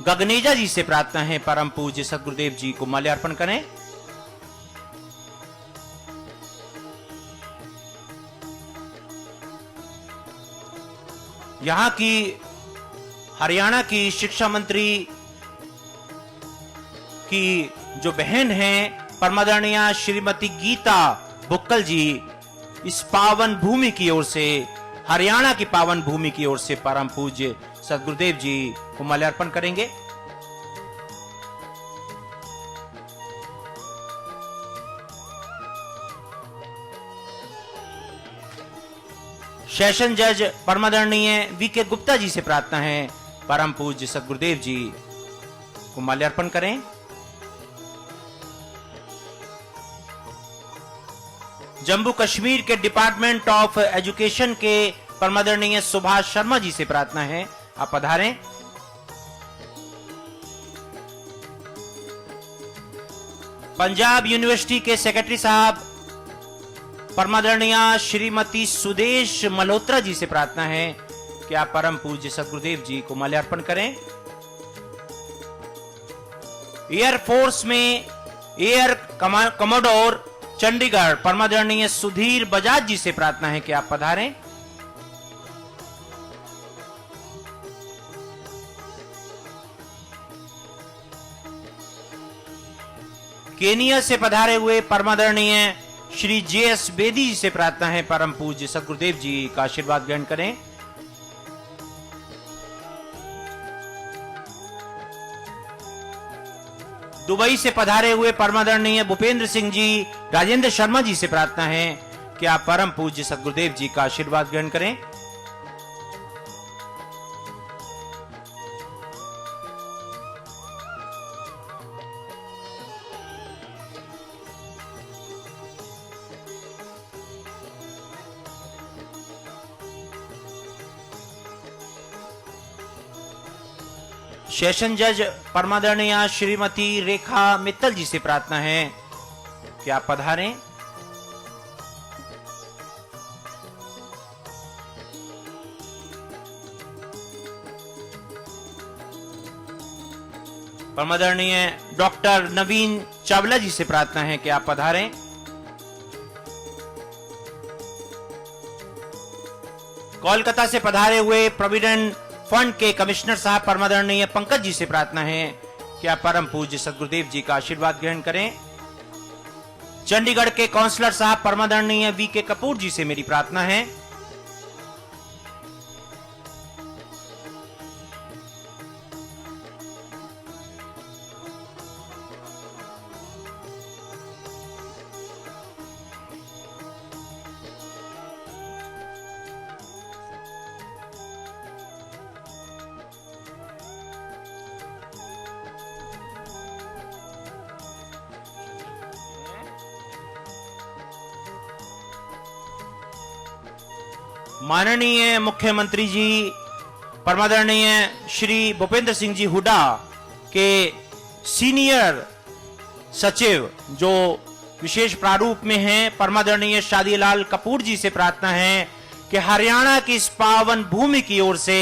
गगनेजा जी से प्रार्थना है परम पूज्य सदगुरुदेव जी को माल्यार्पण करें। यहां की हरियाणा की शिक्षा मंत्री की जो बहन हैं परमादरणीय श्रीमती गीता बुक्कल जी, इस पावन भूमि की ओर से, हरियाणा की पावन भूमि की ओर से परम पूज्य सदगुरुदेव जी को माल्यार्पण करेंगे। सेशन जज परमादरणीय वीके गुप्ता जी से प्रार्थना है परम पूज्य सदगुरुदेव जी को माल्यार्पण करें। जम्मू कश्मीर के डिपार्टमेंट ऑफ एजुकेशन के परमादरणीय सुभाष शर्मा जी से प्रार्थना है, आप पधारें। पंजाब यूनिवर्सिटी के सेक्रेटरी साहब परमादरणीय श्रीमती सुदेश मल्होत्रा जी से प्रार्थना है कि आप परम पूज्य सदगुरुदेव जी को माल्यार्पण करें। एयरफोर्स में एयर कमोडोर चंडीगढ़ परमादरणीय सुधीर बजाज जी से प्रार्थना है कि आप पधारें। केनिया से पधारे हुए परमादरणीय श्री जे.एस. बेदी जी से प्रार्थना है परम पूज्य सदगुरुदेव जी का आशीर्वाद ग्रहण करें। दुबई से पधारे हुए परमादरणीय भूपेंद्र सिंह जी राजेंद्र शर्मा जी से प्रार्थना है कि आप परम पूज्य सदगुरुदेव जी का आशीर्वाद ग्रहण करें। सेशन जज परमादरणीय श्रीमती रेखा मित्तल जी से प्रार्थना है कि आप पधारें। परमादरणीय डॉक्टर नवीन चावला जी से प्रार्थना है कि आप पधारें। कोलकाता से पधारे हुए प्रोविडेंट फंड के कमिश्नर साहब परमादरणीय पंकज जी से प्रार्थना है कि आप परम पूज्य सदगुरुदेव जी का आशीर्वाद ग्रहण करें। चंडीगढ़ के काउंसलर साहब परमादरणीय वीके कपूर जी से मेरी प्रार्थना है। माननीय मुख्यमंत्री जी परमादरणीय श्री भूपेंद्र सिंह जी हुड्डा के सीनियर सचिव जो विशेष प्रारूप में हैं परमादरणीय शादीलाल कपूर जी से प्रार्थना है कि हरियाणा की इस पावन भूमि की ओर से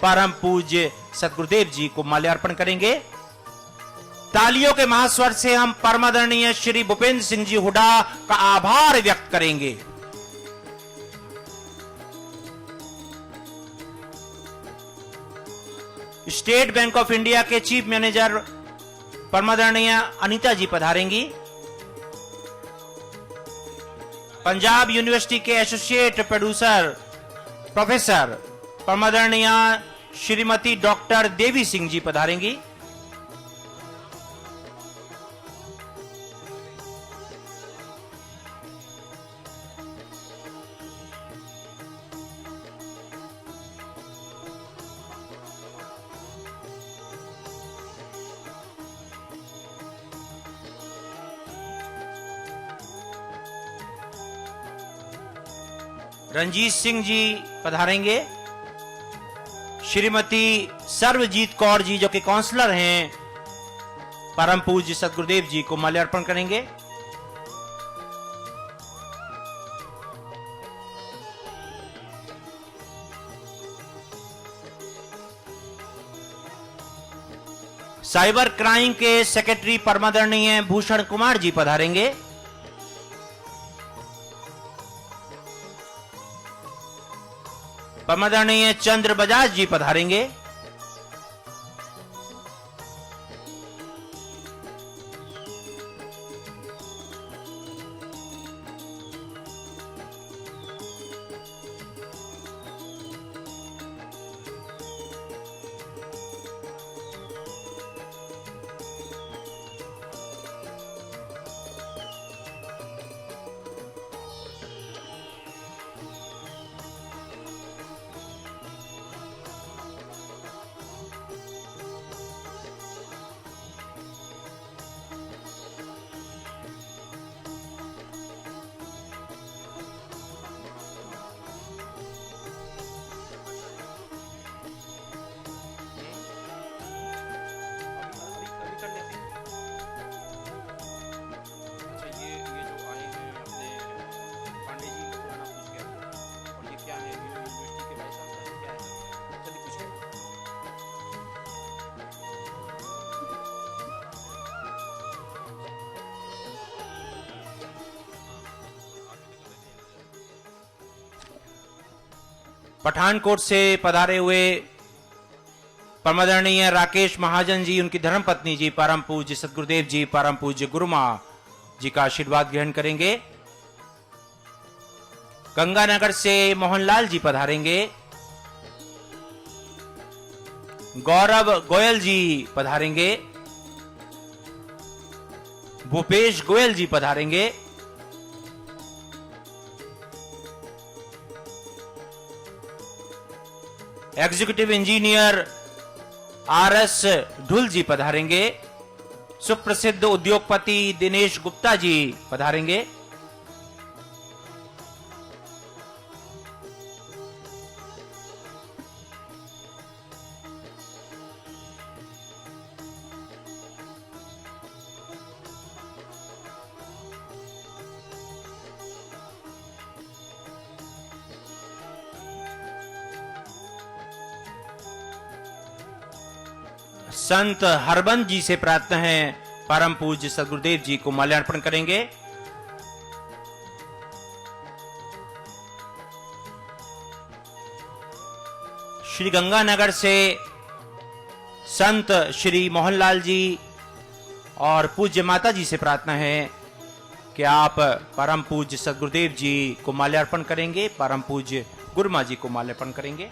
परम पूज्य सदगुरुदेव जी को माल्यार्पण करेंगे। तालियों के महास्वर से हम परमादरणीय श्री भूपेंद्र सिंह जी हुड्डा का आभार व्यक्त करेंगे। स्टेट बैंक ऑफ इंडिया के चीफ मैनेजर परमादरणीय अनीता जी पधारेंगी। पंजाब यूनिवर्सिटी के एसोसिएट प्रोड्यूसर प्रोफेसर परमादरणीय श्रीमती डॉक्टर देवी सिंह जी पधारेंगी। रंजीत सिंह जी पधारेंगे। श्रीमती सर्वजीत कौर जी जो कि काउंसलर हैं परम पूज्य सदगुरुदेव जी को माल्यार्पण करेंगे। साइबर क्राइम के सेक्रेटरी परमादरणीय भूषण कुमार जी पधारेंगे। परमादरणीय चंद्र बजाज जी पधारेंगे। पठानकोट से पधारे हुए परमादरणीय राकेश महाजन जी, उनकी धर्मपत्नी जी, परम पूज्य सदगुरुदेव जी, परम पूज्य गुरुमा जी का आशीर्वाद ग्रहण करेंगे। गंगानगर से मोहनलाल जी पधारेंगे। गौरव गोयल जी पधारेंगे। भूपेश गोयल जी पधारेंगे। एग्जीक्यूटिव इंजीनियर आरएस ढुल जी पधारेंगे। सुप्रसिद्ध उद्योगपति दिनेश गुप्ता जी पधारेंगे। संत हरबंस जी से प्रार्थना है, परम पूज्य सदगुरुदेव जी को माल्यार्पण करेंगे। श्री गंगानगर से संत श्री मोहनलाल जी और पूज्य माता जी से प्रार्थना है कि आप परम पूज्य सदगुरुदेव जी को माल्यार्पण करेंगे, परम पूज्य गुरुमा जी को माल्यार्पण करेंगे।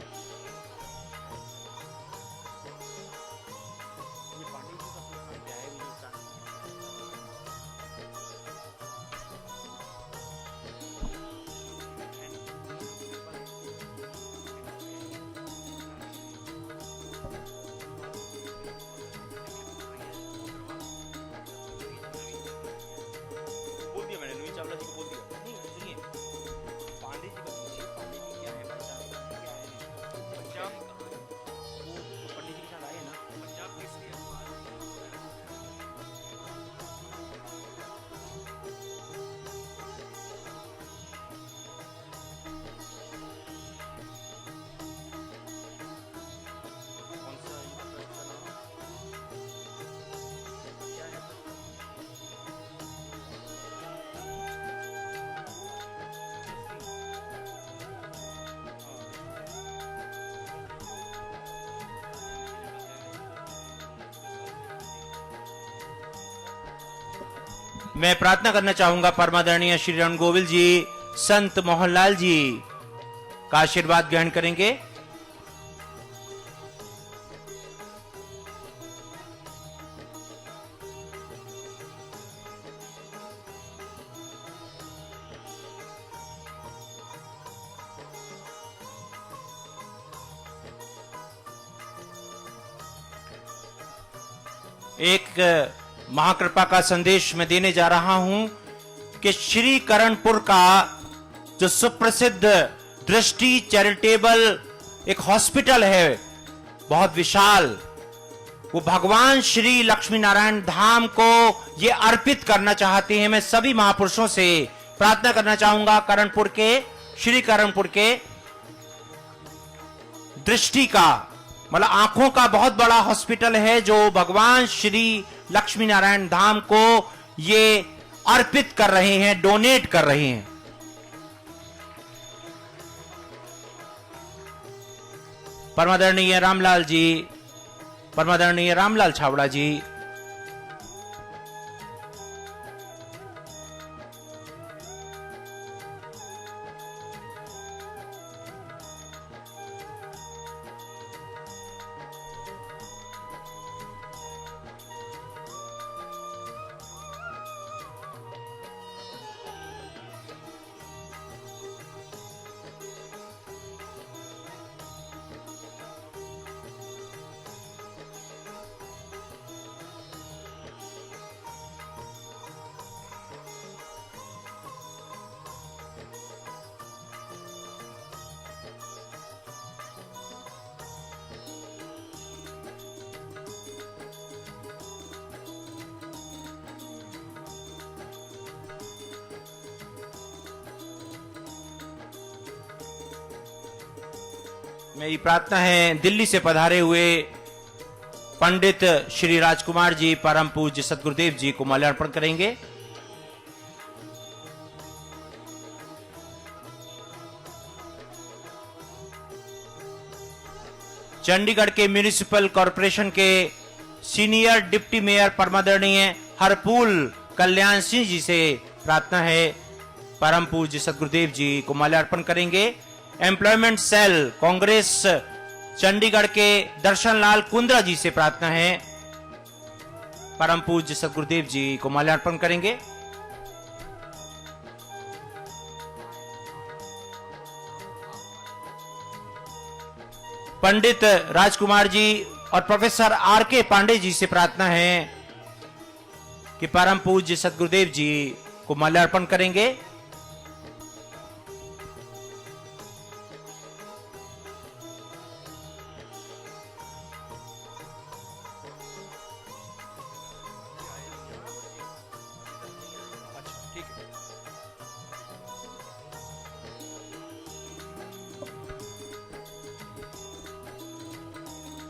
मैं प्रार्थना करना चाहूंगा परमादरणीय श्री रण गोविल जी, संत मोहनलाल जी का आशीर्वाद ग्रहण करेंगे। एक महाकृपा का संदेश मैं देने जा रहा हूं कि श्री करणपुर का जो सुप्रसिद्ध दृष्टि चैरिटेबल एक हॉस्पिटल है, बहुत विशाल, वो भगवान श्री लक्ष्मी नारायण धाम को ये अर्पित करना चाहते हैं। मैं सभी महापुरुषों से प्रार्थना करना चाहूंगा, श्री करणपुर के दृष्टि का मतलब आंखों का बहुत बड़ा हॉस्पिटल है जो भगवान श्री लक्ष्मी नारायण धाम को ये अर्पित कर रहे हैं, डोनेट कर रहे हैं। परमादरणीय रामलाल जी, परमादरणीय रामलाल छावड़ा जी, मेरी प्रार्थना है दिल्ली से पधारे हुए पंडित श्री राजकुमार जी परम पूज्य सदगुरुदेव जी को माल्यार्पण करेंगे। चंडीगढ़ के म्युनिसिपल कॉरपोरेशन के senior deputy mayor परमादरणीय Harpool Kalyan Singh ji से प्रार्थना है परम पूज्य सदगुरुदेव जी को माल्यार्पण करेंगे। एम्प्लॉयमेंट सेल कांग्रेस चंडीगढ़ के दर्शन लाल कुंद्रा जी से प्रार्थना है परम पूज्य सदगुरुदेव जी को माल्यार्पण करेंगे। पंडित राजकुमार जी और प्रोफेसर आर के पांडे जी से प्रार्थना है कि परम पूज्य सदगुरुदेव जी को माल्यार्पण करेंगे।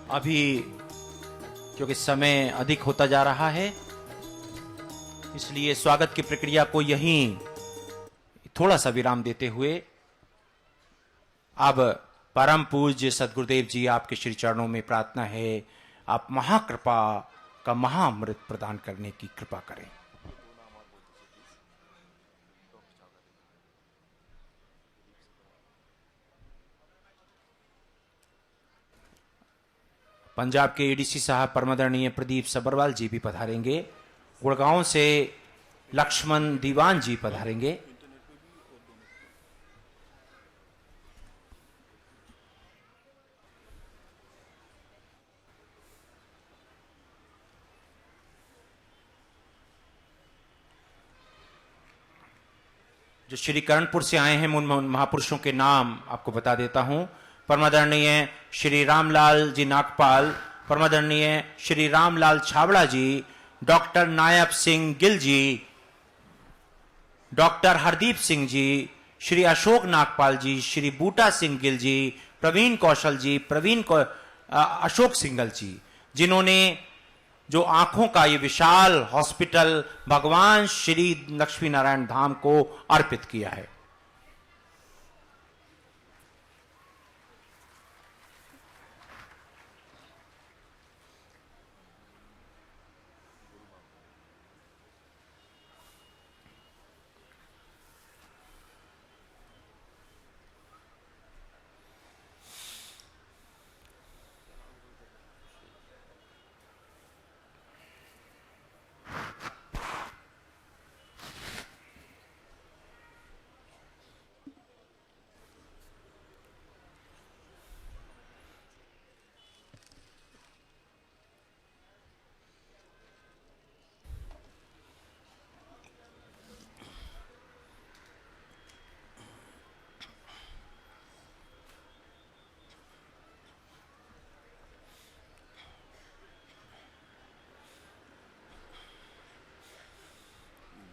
अभी क्योंकि समय अधिक होता जा रहा है, इसलिए स्वागत की प्रक्रिया को यहीं थोड़ा सा विराम देते हुए अब परम पूज्य सदगुरुदेव जी आपके श्री चरणों में प्रार्थना है, आप महाकृपा का महाअमृत प्रदान करने की कृपा करें। पंजाब के एडीसी साहब परमादरणीय प्रदीप सबरवाल जी भी पधारेंगे। गुड़गांव से लक्ष्मण दीवान जी पधारेंगे। जो श्री करणपुर से आए हैं उन महापुरुषों के नाम आपको बता देता हूं। परमादरणीय श्री रामलाल जी नागपाल, परमादरणीय श्री रामलाल छावड़ा जी, डॉक्टर नायब सिंह गिल जी, डॉक्टर हरदीप सिंह जी, श्री अशोक नागपाल जी, श्री बूटा सिंह गिल जी, प्रवीण कौशल जी, अशोक सिंगल जी, जिन्होंने जो आंखों का ये विशाल हॉस्पिटल भगवान श्री लक्ष्मी नारायण धाम को अर्पित किया है।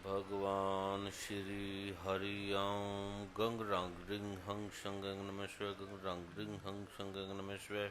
भगवान श्री हरि ओम गंग रंग रिंग हंग शंग नमः शिवाय गंग रंग रिंग हंग शंग नमः शिवाय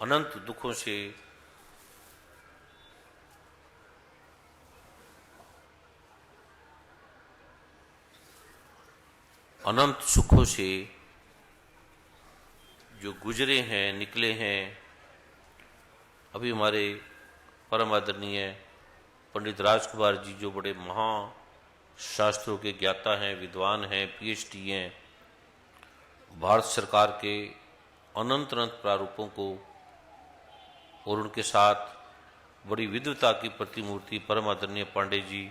अनंत दुखों से, अनंत सुखों से जो गुजरे हैं, निकले हैं। अभी हमारे परम आदरणीय पंडित राजकुमार जी, जो बड़े महाशास्त्रों के ज्ञाता हैं, विद्वान हैं, पीएचडी हैं, भारत सरकार के अनंत अनंत प्रारूपों को और उनके साथ बड़ी विद्वता की प्रतिमूर्ति परम आदरणीय पांडे जी,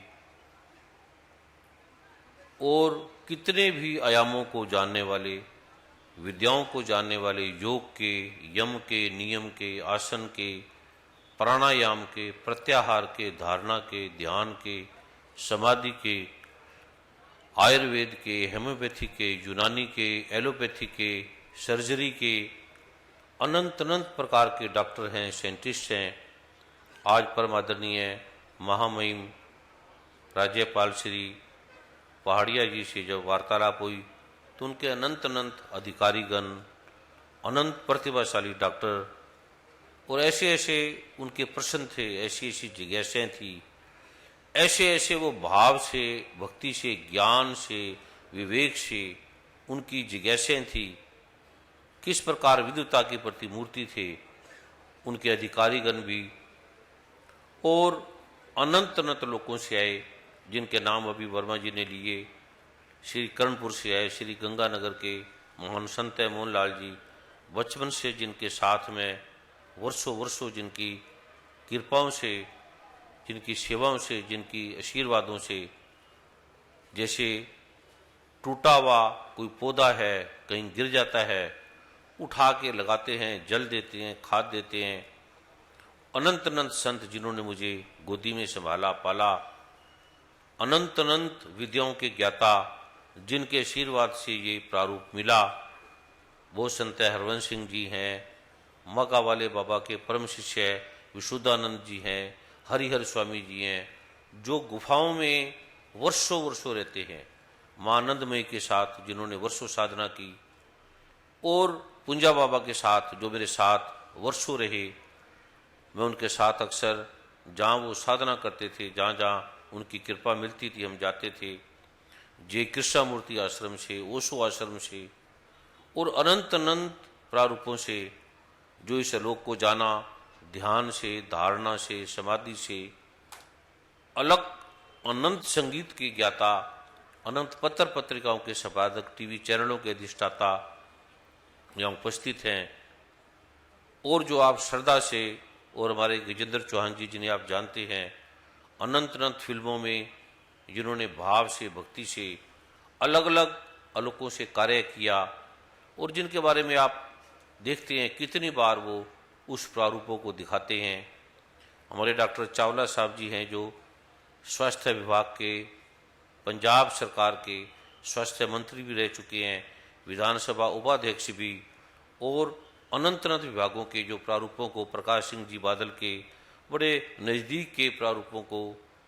और कितने भी आयामों को जानने वाले, विद्याओं को जानने वाले, योग के, यम के, नियम के, आसन के, प्राणायाम के, प्रत्याहार के, धारणा के, ध्यान के, समाधि के, आयुर्वेद के, हेम्योपैथी के, यूनानी के, एलोपैथी के, सर्जरी के, अनंत अनंत प्रकार के डॉक्टर हैं, साइंटिस्ट हैं। आज परम आदरणीय महामहिम राज्यपाल श्री पहाड़िया जी से जब वार्तालाप हुई तो उनके अनंत अनंत अधिकारीगण, अनंत प्रतिभाशाली डॉक्टर, और ऐसे ऐसे उनके प्रश्न थे, ऐसी ऐसी जिज्ञासाएं थी, ऐसे ऐसे वो भाव से, भक्ति से, ज्ञान से, विवेक से उनकी जिज्ञासाएं थी। किस प्रकार विद्वता की प्रतिमूर्ति थे उनके अधिकारीगण भी, और अनंत अनंत लोगों से आए, जिनके नाम अभी वर्मा जी ने लिए। श्री कर्णपुर से आए, श्री गंगानगर के महान संत है मोहनलाल जी, बचपन से जिनके साथ में वर्षों वर्षों जिनकी कृपाओं से, जिनकी सेवाओं से, जिनकी आशीर्वादों से, जैसे टूटा हुआ कोई पौधा है, कहीं गिर जाता है, उठा के लगाते हैं, जल देते हैं, खाद देते हैं। अनंत अनंत संत जिन्होंने मुझे गोदी में संभाला, पाला, अनंत अनंत विद्याओं के ज्ञाता, जिनके आशीर्वाद से ये प्रारूप मिला, वो संत हरवंश सिंह जी हैं, मका वाले बाबा के परम शिष्य विशुद्धानंद जी हैं, हरिहर स्वामी जी हैं, जो गुफाओं में वर्षों वर्षों रहते हैं, मां आनंदमयी के साथ जिन्होंने वर्षों साधना की, और पुंजा बाबा के साथ जो मेरे साथ वर्षों रहे। मैं उनके साथ अक्सर जहाँ वो साधना करते थे, जहाँ जहाँ उनकी कृपा मिलती थी, हम जाते थे। जय कृष्णामूर्ति आश्रम से, ओशो आश्रम से, और अनंत अनंत प्रारूपों से जो इस आलोक को जाना, ध्यान से, धारणा से, समाधि से, अलग अनंत संगीत की ज्ञाता, अनंत पत्र पत्रिकाओं के संपादक, टीवी चैनलों के अधिष्ठाता यहाँ उपस्थित हैं, और जो आप श्रद्धा से, और हमारे गजेंद्र चौहान जी जिन्हें आप जानते हैं, अनंत अनंत फिल्मों में जिन्होंने भाव से, भक्ति से, अलग अलग आलोकों से कार्य किया, और जिनके बारे में आप देखते हैं कितनी बार वो उस प्रारूपों को दिखाते हैं। हमारे डॉक्टर चावला साहब जी हैं, जो स्वास्थ्य विभाग के, पंजाब सरकार के स्वास्थ्य मंत्री भी रह चुके हैं, विधानसभा उपाध्यक्ष भी, और अनंत अनंत विभागों के जो प्रारूपों को, प्रकाश सिंह जी बादल के बड़े नज़दीक के प्रारूपों को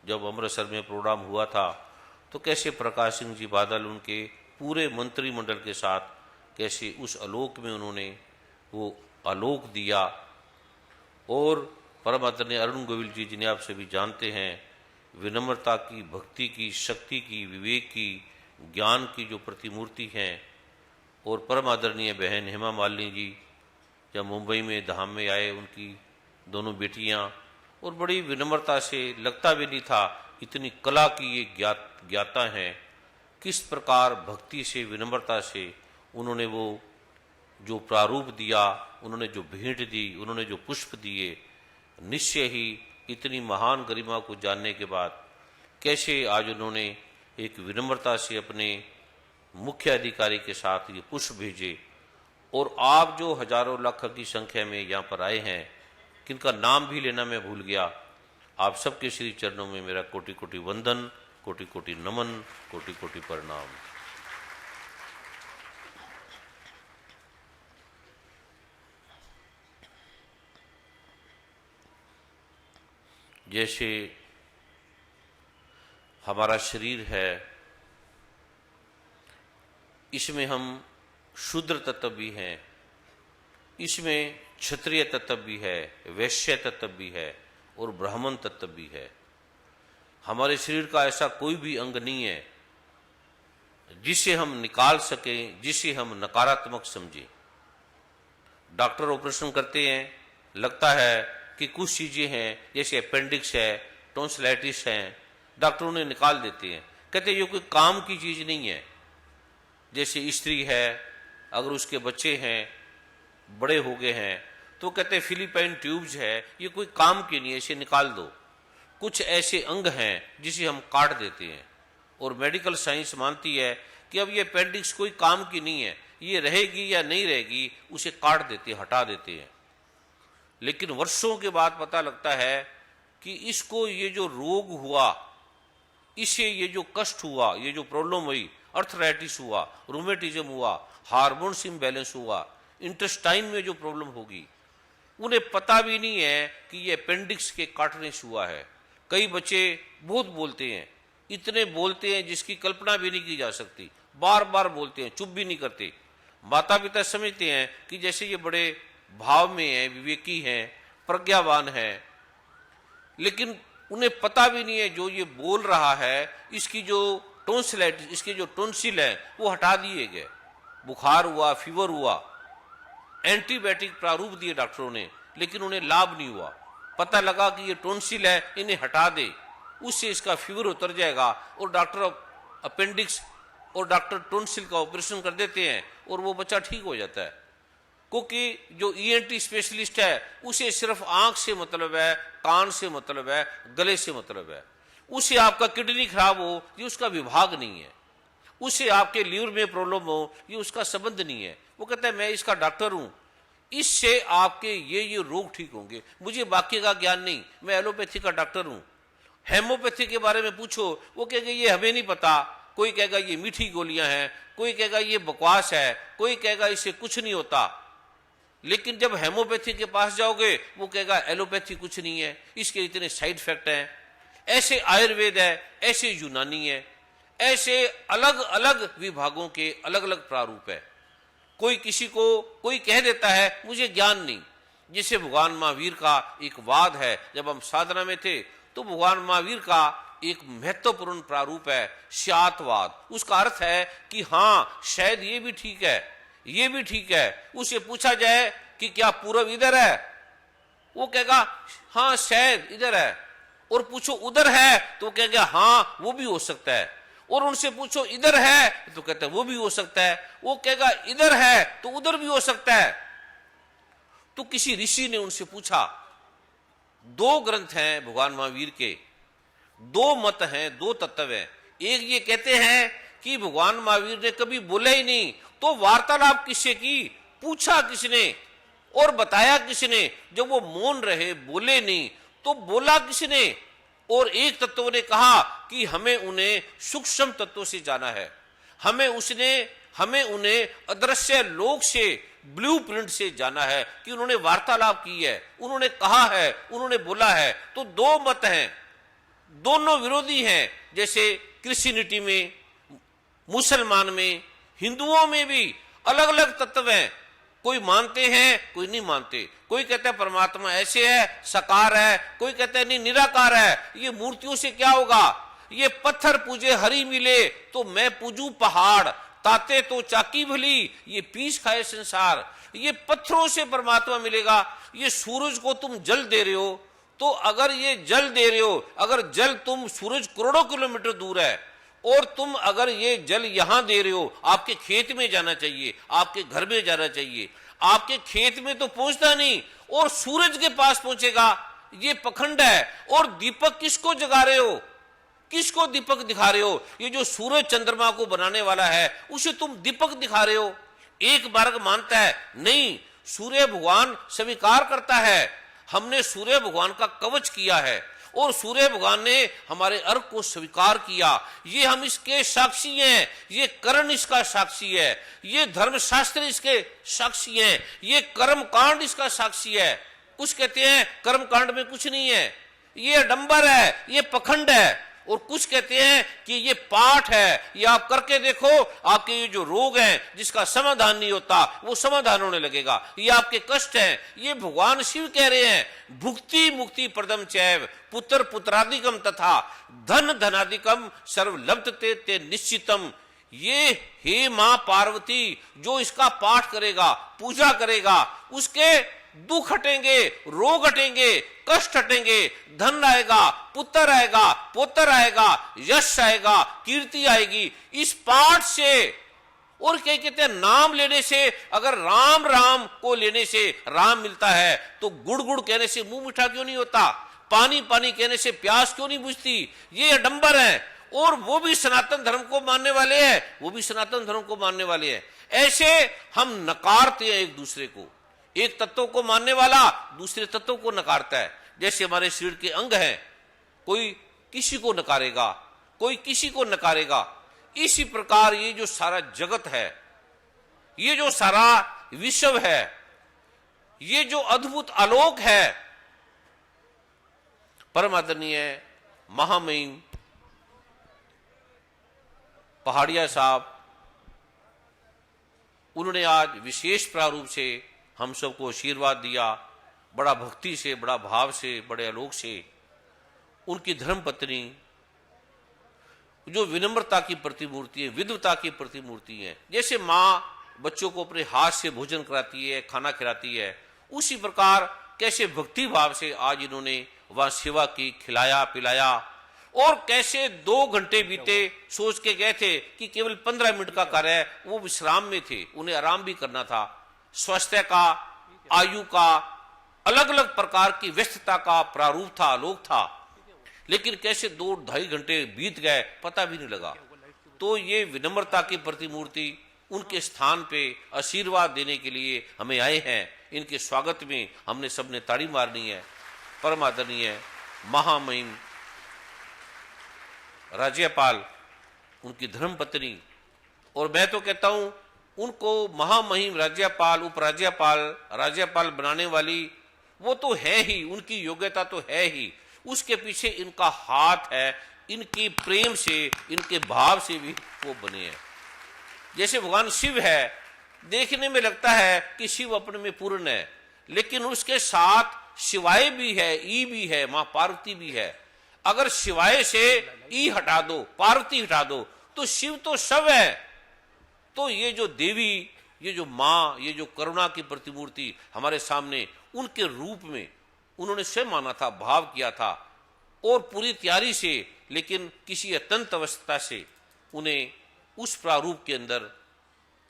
जब अमृतसर में प्रोग्राम हुआ था, तो कैसे प्रकाश सिंह जी बादल उनके पूरे मंत्रिमंडल के साथ कैसे उस आलोक में उन्होंने वो आलोक दिया। और परम आदरणीय अरुण गोविल जी जिन्हें आप सभी जानते हैं, विनम्रता की, भक्ति की, शक्ति की, विवेक की, ज्ञान की जो प्रतिमूर्ति हैं। और परम आदरणीय बहन हेमा मालिनी जी जब मुंबई में धाम में आए, उनकी दोनों बेटियां, और बड़ी विनम्रता से, लगता भी नहीं था इतनी कला की ये ज्ञाता हैं, किस प्रकार भक्ति से, विनम्रता से उन्होंने वो जो प्रारूप दिया, उन्होंने जो भेंट दी, उन्होंने जो पुष्प दिए, निश्चय ही इतनी महान गरिमा को जानने के बाद कैसे आज उन्होंने एक विनम्रता से अपने मुख्य अधिकारी के साथ ये पुष्प भेजे। और आप जो हजारों लाख की संख्या में यहाँ पर आए हैं, किनका नाम भी लेना मैं भूल गया, आप सबके श्री चरणों में मेरा कोटि कोटि वंदन, कोटि कोटि नमन, कोटि कोटि प्रणाम। जैसे हमारा शरीर है, इसमें हम शूद्र तत्व भी हैं, इसमें क्षत्रिय तत्व भी है, वैश्य तत्व भी है और ब्राह्मण तत्व भी है। हमारे शरीर का ऐसा कोई भी अंग नहीं है जिसे हम निकाल सकें, जिसे हम नकारात्मक समझें। डॉक्टर ऑपरेशन करते हैं, लगता है कि कुछ चीजें हैं जैसे अपेंडिक्स है, टॉन्सिलाइटिस है, डॉक्टर उन्हें निकाल देते हैं, कहते हैं ये कोई काम की चीज नहीं है। जैसे स्त्री है, अगर उसके बच्चे हैं, बड़े हो गए हैं, तो कहते हैं फिलिपाइन ट्यूब्स है, ये कोई काम की नहीं है, इसे निकाल दो। कुछ ऐसे अंग हैं जिसे हम काट देते हैं और मेडिकल साइंस मानती है कि अब ये अपेंडिक्स कोई काम की नहीं है, ये रहेगी या नहीं रहेगी, उसे काट देते हैं, हटा देते हैं। लेकिन वर्षों के बाद पता लगता है कि इसको ये जो रोग हुआ, इसे ये जो कष्ट हुआ, ये जो प्रॉब्लम हुई, अर्थराइटिस हुआ, रूमेटिज्म हुआ, हार्मोन्स इम्बैलेंस हुआ, इंटेस्टाइन में जो प्रॉब्लम होगी, उन्हें पता भी नहीं है कि ये अपेंडिक्स के काटने से हुआ है। कई बच्चे बहुत बोलते हैं, इतने बोलते हैं जिसकी कल्पना भी नहीं की जा सकती, बार बार बोलते हैं, चुप भी नहीं करते। माता पिता समझते हैं कि जैसे ये बड़े भाव में हैं, विवेकी हैं, प्रज्ञावान हैं, लेकिन उन्हें पता भी नहीं है जो ये बोल रहा है, इसकी जो टॉन्सिलाइटिस, इसके जो टॉन्सिल है वो हटा दिए गए। बुखार हुआ, फीवर हुआ, एंटीबायोटिक प्रारूप दिए डॉक्टरों ने, लेकिन उन्हें लाभ नहीं हुआ। पता लगा कि ये टॉन्सिल है, इन्हें हटा दे, उससे इसका फीवर उतर जाएगा, और डॉक्टर अपेंडिक्स और डॉक्टर टॉन्सिल का ऑपरेशन कर देते हैं और वो बच्चा ठीक हो जाता है। क्योंकि जो ईएनटी स्पेशलिस्ट है उसे सिर्फ आंख से मतलब है, कान से मतलब है, गले से मतलब है। उसे आपका किडनी खराब हो, ये उसका विभाग नहीं है। उसे आपके लीवर में प्रॉब्लम हो, ये उसका संबंध नहीं है। वो कहता है मैं इसका डॉक्टर हूं, इससे आपके ये रोग ठीक होंगे, मुझे बाकी का ज्ञान नहीं, मैं एलोपैथी का डॉक्टर हूं। हेमोपैथी के बारे में पूछो, वो कहेगा ये हमें नहीं पता, कोई कहेगा ये मीठी गोलियां हैं, कोई कहेगा ये बकवास है, कोई कहेगा इससे कुछ नहीं होता। लेकिन जब हेमोपैथी के पास जाओगे, वो कहेगा एलोपैथी कुछ नहीं है, इसके इतने साइड इफेक्ट हैं। ऐसे आयुर्वेद है, ऐसे यूनानी है, ऐसे अलग अलग विभागों के अलग अलग प्रारूप है। कोई किसी को कोई कह देता है मुझे ज्ञान नहीं, जैसे भगवान महावीर का एक वाद है। जब हम साधना में थे तो भगवान महावीर का एक महत्वपूर्ण प्रारूप है स्यातवाद। उसका अर्थ है कि हाँ शायद ये भी ठीक है, ये भी ठीक है। उसे पूछा जाए कि क्या पूरब इधर है, वो कहेगा हाँ शायद इधर है, और पूछो उधर है तो कहेगा हाँ वो भी हो सकता है, और उनसे पूछो इधर है तो कहते हैं वो भी हो सकता है, वो कहेगा इधर है तो उधर भी हो सकता है। तो किसी ऋषि ने उनसे पूछा, दो ग्रंथ हैं भगवान महावीर के, दो मत हैं, दो तत्व हैं। एक ये कहते हैं कि भगवान महावीर ने कभी बोला ही नहीं, तो वार्तालाप किससे की, पूछा किसने और बताया किसने? जब वो मौन रहे, बोले नहीं, तो बोला किसने? और एक तत्व ने कहा कि हमें उन्हें सूक्ष्म तत्वों से जाना है, हमें उन्हें अदृश्य लोक से, ब्लूप्रिंट से जाना है कि उन्होंने वार्तालाप की है, उन्होंने कहा है, उन्होंने बोला है। तो दो मत हैं, दोनों विरोधी हैं। जैसे क्रिश्चियनिटी में, मुसलमान में, हिंदुओं में भी अलग अलग तत्व हैं। कोई मानते हैं, कोई नहीं मानते। कोई कहता है परमात्मा ऐसे है, साकार है, कोई कहता है नहीं निराकार है। ये मूर्तियों से क्या होगा? ये पत्थर पूजे हरी मिले तो मैं पूजू पहाड़, ताते तो चाकी भली ये पीस खाए संसार। ये पत्थरों से परमात्मा मिलेगा। ये सूरज को तुम जल दे रहे हो, तो अगर ये जल दे रहे हो, अगर जल तुम सूरज करोड़ों किलोमीटर दूर है और तुम अगर ये जल यहां दे रहे हो, आपके खेत में जाना चाहिए, आपके घर में जाना चाहिए। आपके खेत में तो पहुंचता नहीं और सूरज के पास पहुंचेगा, ये पखंड है। और दीपक किसको जगा रहे हो, किसको दीपक दिखा रहे हो? ये जो सूरज चंद्रमा को बनाने वाला है उसे तुम दीपक दिखा रहे हो। एक वर्ग मानता है नहीं, सूर्य भगवान स्वीकार करता है, हमने सूर्य भगवान का कवच किया है और सूर्य भगवान ने हमारे अर्घ को स्वीकार किया, ये हम इसके साक्षी हैं, ये कर्ण इसका साक्षी है, ये धर्मशास्त्र इसके साक्षी हैं, ये कर्म कांड इसका साक्षी है। कुछ कहते हैं कर्म कांड में कुछ नहीं है, ये डंबर है, ये पखंड है। और कुछ कहते हैं कि ये पाठ है, ये आप करके देखो, आपके ये जो रोग हैं जिसका समाधान नहीं होता वो समाधान होने लगेगा। ये आपके कष्ट हैं, ये भगवान शिव कह रहे हैं। भुक्ति मुक्ति प्रदम चैव पुत्र पुत्रादिकम तथा धन धनादिकम सर्व लब्धते ते निश्चितम। ये हे मां पार्वती, जो इसका पाठ करेगा, पूजा करेगा, उसके दुख हटेंगे, रोग हटेंगे, कष्ट हटेंगे, धन आएगा, पुत्र आएगा, पुत्र आएगा, यश आएगा, कीर्ति आएगी इस पाठ से। और क्या कहते हैं, नाम लेने से, अगर राम राम को लेने से राम मिलता है तो गुड़ गुड़ कहने से मुंह मीठा क्यों नहीं होता, पानी पानी कहने से प्यास क्यों नहीं बुझती। ये अडंबर है। और वो भी सनातन धर्म को मानने वाले हैं, वो भी सनातन धर्म को मानने वाले हैं। ऐसे हम नकारते हैं एक दूसरे को। एक तत्व को मानने वाला दूसरे तत्व को नकारता है। जैसे हमारे शरीर के अंग हैं, कोई किसी को नकारेगा, कोई किसी को नकारेगा। इसी प्रकार ये जो सारा जगत है, ये जो सारा विश्व है, ये जो अद्भुत आलोक है, परम आदरणीय महामहिम पहाड़िया साहब, उन्होंने आज विशेष प्रारूप से हम सबको आशीर्वाद दिया, बड़ा भक्ति से, बड़ा भाव से, बड़े आलोक से। उनकी धर्मपत्नी जो विनम्रता की प्रतिमूर्ति है, विद्वता की प्रतिमूर्ति है। जैसे माँ बच्चों को अपने हाथ से भोजन कराती है, खाना खिलाती है, उसी प्रकार कैसे भक्ति भाव से आज इन्होंने वहां सेवा की, खिलाया पिलाया। और कैसे 2 घंटे बीते, सोच के गए थे कि केवल 15 मिनट का कार्य है, वो विश्राम में थे, उन्हें आराम भी करना था। स्वास्थ्य का, आयु का, अलग अलग प्रकार की व्यस्तता का प्रारूप था, आलोक था, लेकिन कैसे 2-2.5 घंटे बीत गए पता भी नहीं लगा। तो ये विनम्रता की प्रतिमूर्ति उनके स्थान पे आशीर्वाद देने के लिए हमें आए हैं। इनके स्वागत में हमने सबने ताड़ी मारनी है। परम आदरणीय महामहिम राज्यपाल, उनकी धर्मपत्नी, और मैं तो कहता हूं उनको महामहिम राज्यपाल, उपराज्यपाल, राज्यपाल बनाने वाली वो तो है ही, उनकी योग्यता तो है ही, उसके पीछे इनका हाथ है। इनकी प्रेम से, इनके भाव से भी वो बने हैं। जैसे भगवान शिव है, देखने में लगता है कि शिव अपने में पूर्ण है, लेकिन उसके साथ शिवाय भी है, ई भी है, मां पार्वती भी है। अगर शिवाय से ई हटा दो, पार्वती हटा दो, तो शिव तो शव है। तो ये जो देवी, ये जो मां, ये जो करुणा की प्रतिमूर्ति हमारे सामने, उनके रूप में उन्होंने स्वयं माना था, भाव किया था, और पूरी तैयारी से, लेकिन किसी अत्यंत अवस्था से उन्हें उस प्रारूप के अंदर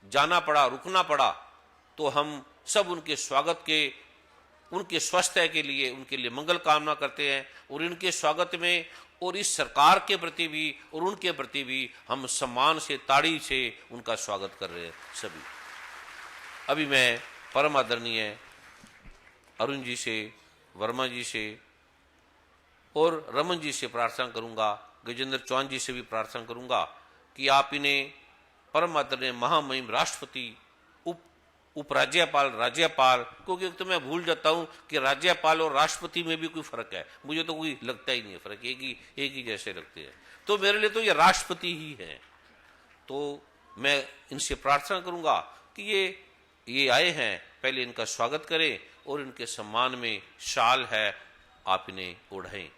जाना पड़ा, रुकना पड़ा। तो हम सब उनके स्वागत के, उनके स्वास्थ्य के लिए, उनके लिए मंगल कामना करते हैं। और इनके स्वागत में और इस सरकार के प्रति भी और उनके प्रति भी हम सम्मान से, ताड़ी से उनका स्वागत कर रहे हैं सभी। अभी मैं परम आदरणीय अरुण जी से, वर्मा जी से और रमन जी से प्रार्थना करूंगा, गजेंद्र चौहान जी से भी प्रार्थना करूंगा कि आप इन्हें परम आदरणीय महामहिम राष्ट्रपति, उपराज्यपाल, राज्यपाल, क्योंकि तो मैं भूल जाता हूं कि राज्यपाल और राष्ट्रपति में भी कोई फर्क है, मुझे तो कोई लगता ही नहीं है फर्क, एक ही जैसे लगते हैं। तो मेरे लिए तो ये राष्ट्रपति ही है। तो मैं इनसे प्रार्थना करूंगा कि ये आए हैं, पहले इनका स्वागत करें और इनके सम्मान में शाल है, आप इन्हें ओढ़ें।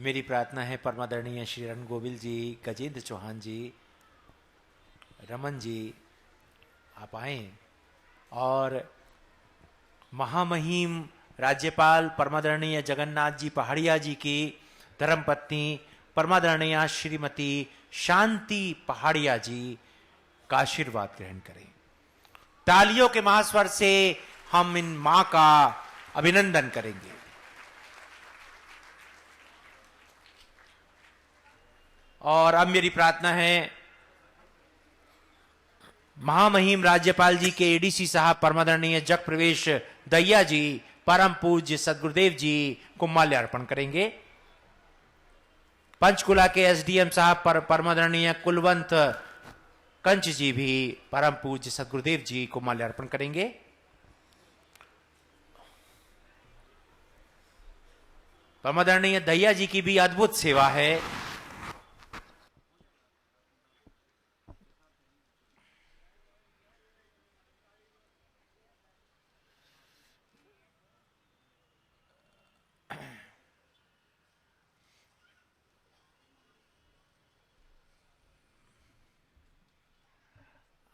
मेरी प्रार्थना है परमादरणीय श्री रण गोविल जी, गजेंद्र चौहान जी, रमन जी, आप आए और महामहिम राज्यपाल परमादरणीय जगन्नाथ जी पहाड़िया जी की धर्मपत्नी परमादरणीय श्रीमती शांति पहाड़िया जी का आशीर्वाद ग्रहण करें। तालियों के महास्वर से हम इन मां का अभिनंदन करेंगे। और अब मेरी प्रार्थना है महामहिम राज्यपाल जी के एडीसी साहब परमादरणीय जग प्रवेश दैया जी, परम पूज्य सदगुरुदेव जी को माल्यार्पण करेंगे। पंचकुला के एसडीएम साहब परमादरणीय कुलवंत कंच जी भी परम पूज्य सदगुरुदेव जी को माल्यार्पण करेंगे। परमादरणीय दैया जी की भी अद्भुत सेवा है,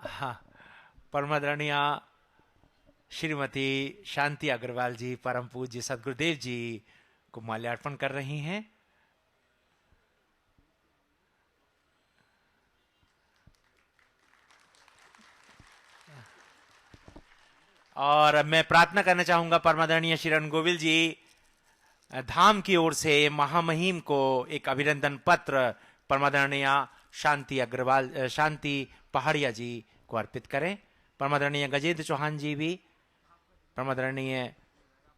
हाँ, परमादरणीय श्रीमती शांति अग्रवाल जी परम पूज्य सदगुरुदेव जी को माल्यार्पण कर रही हैं। और मैं प्रार्थना करना चाहूंगा परमादरणीय श्री अरुण गोविल जी धाम की ओर से महामहिम को एक अभिनंदन पत्र परमादरणीय शांति पहाड़िया जी को अर्पित करें। परमादरणीय गजेंद्र चौहान जी भी, परमादरणीय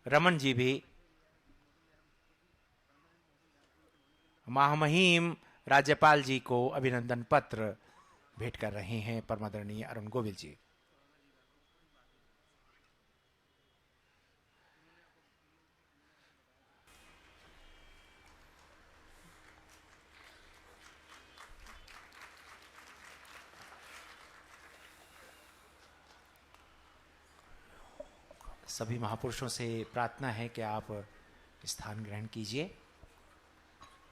रमन जी भी महामहिम राज्यपाल जी को अभिनंदन पत्र भेंट कर रहे हैं। परमादरणीय अरुण गोविल जी। सभी महापुरुषों से प्रार्थना है कि आप स्थान ग्रहण कीजिए।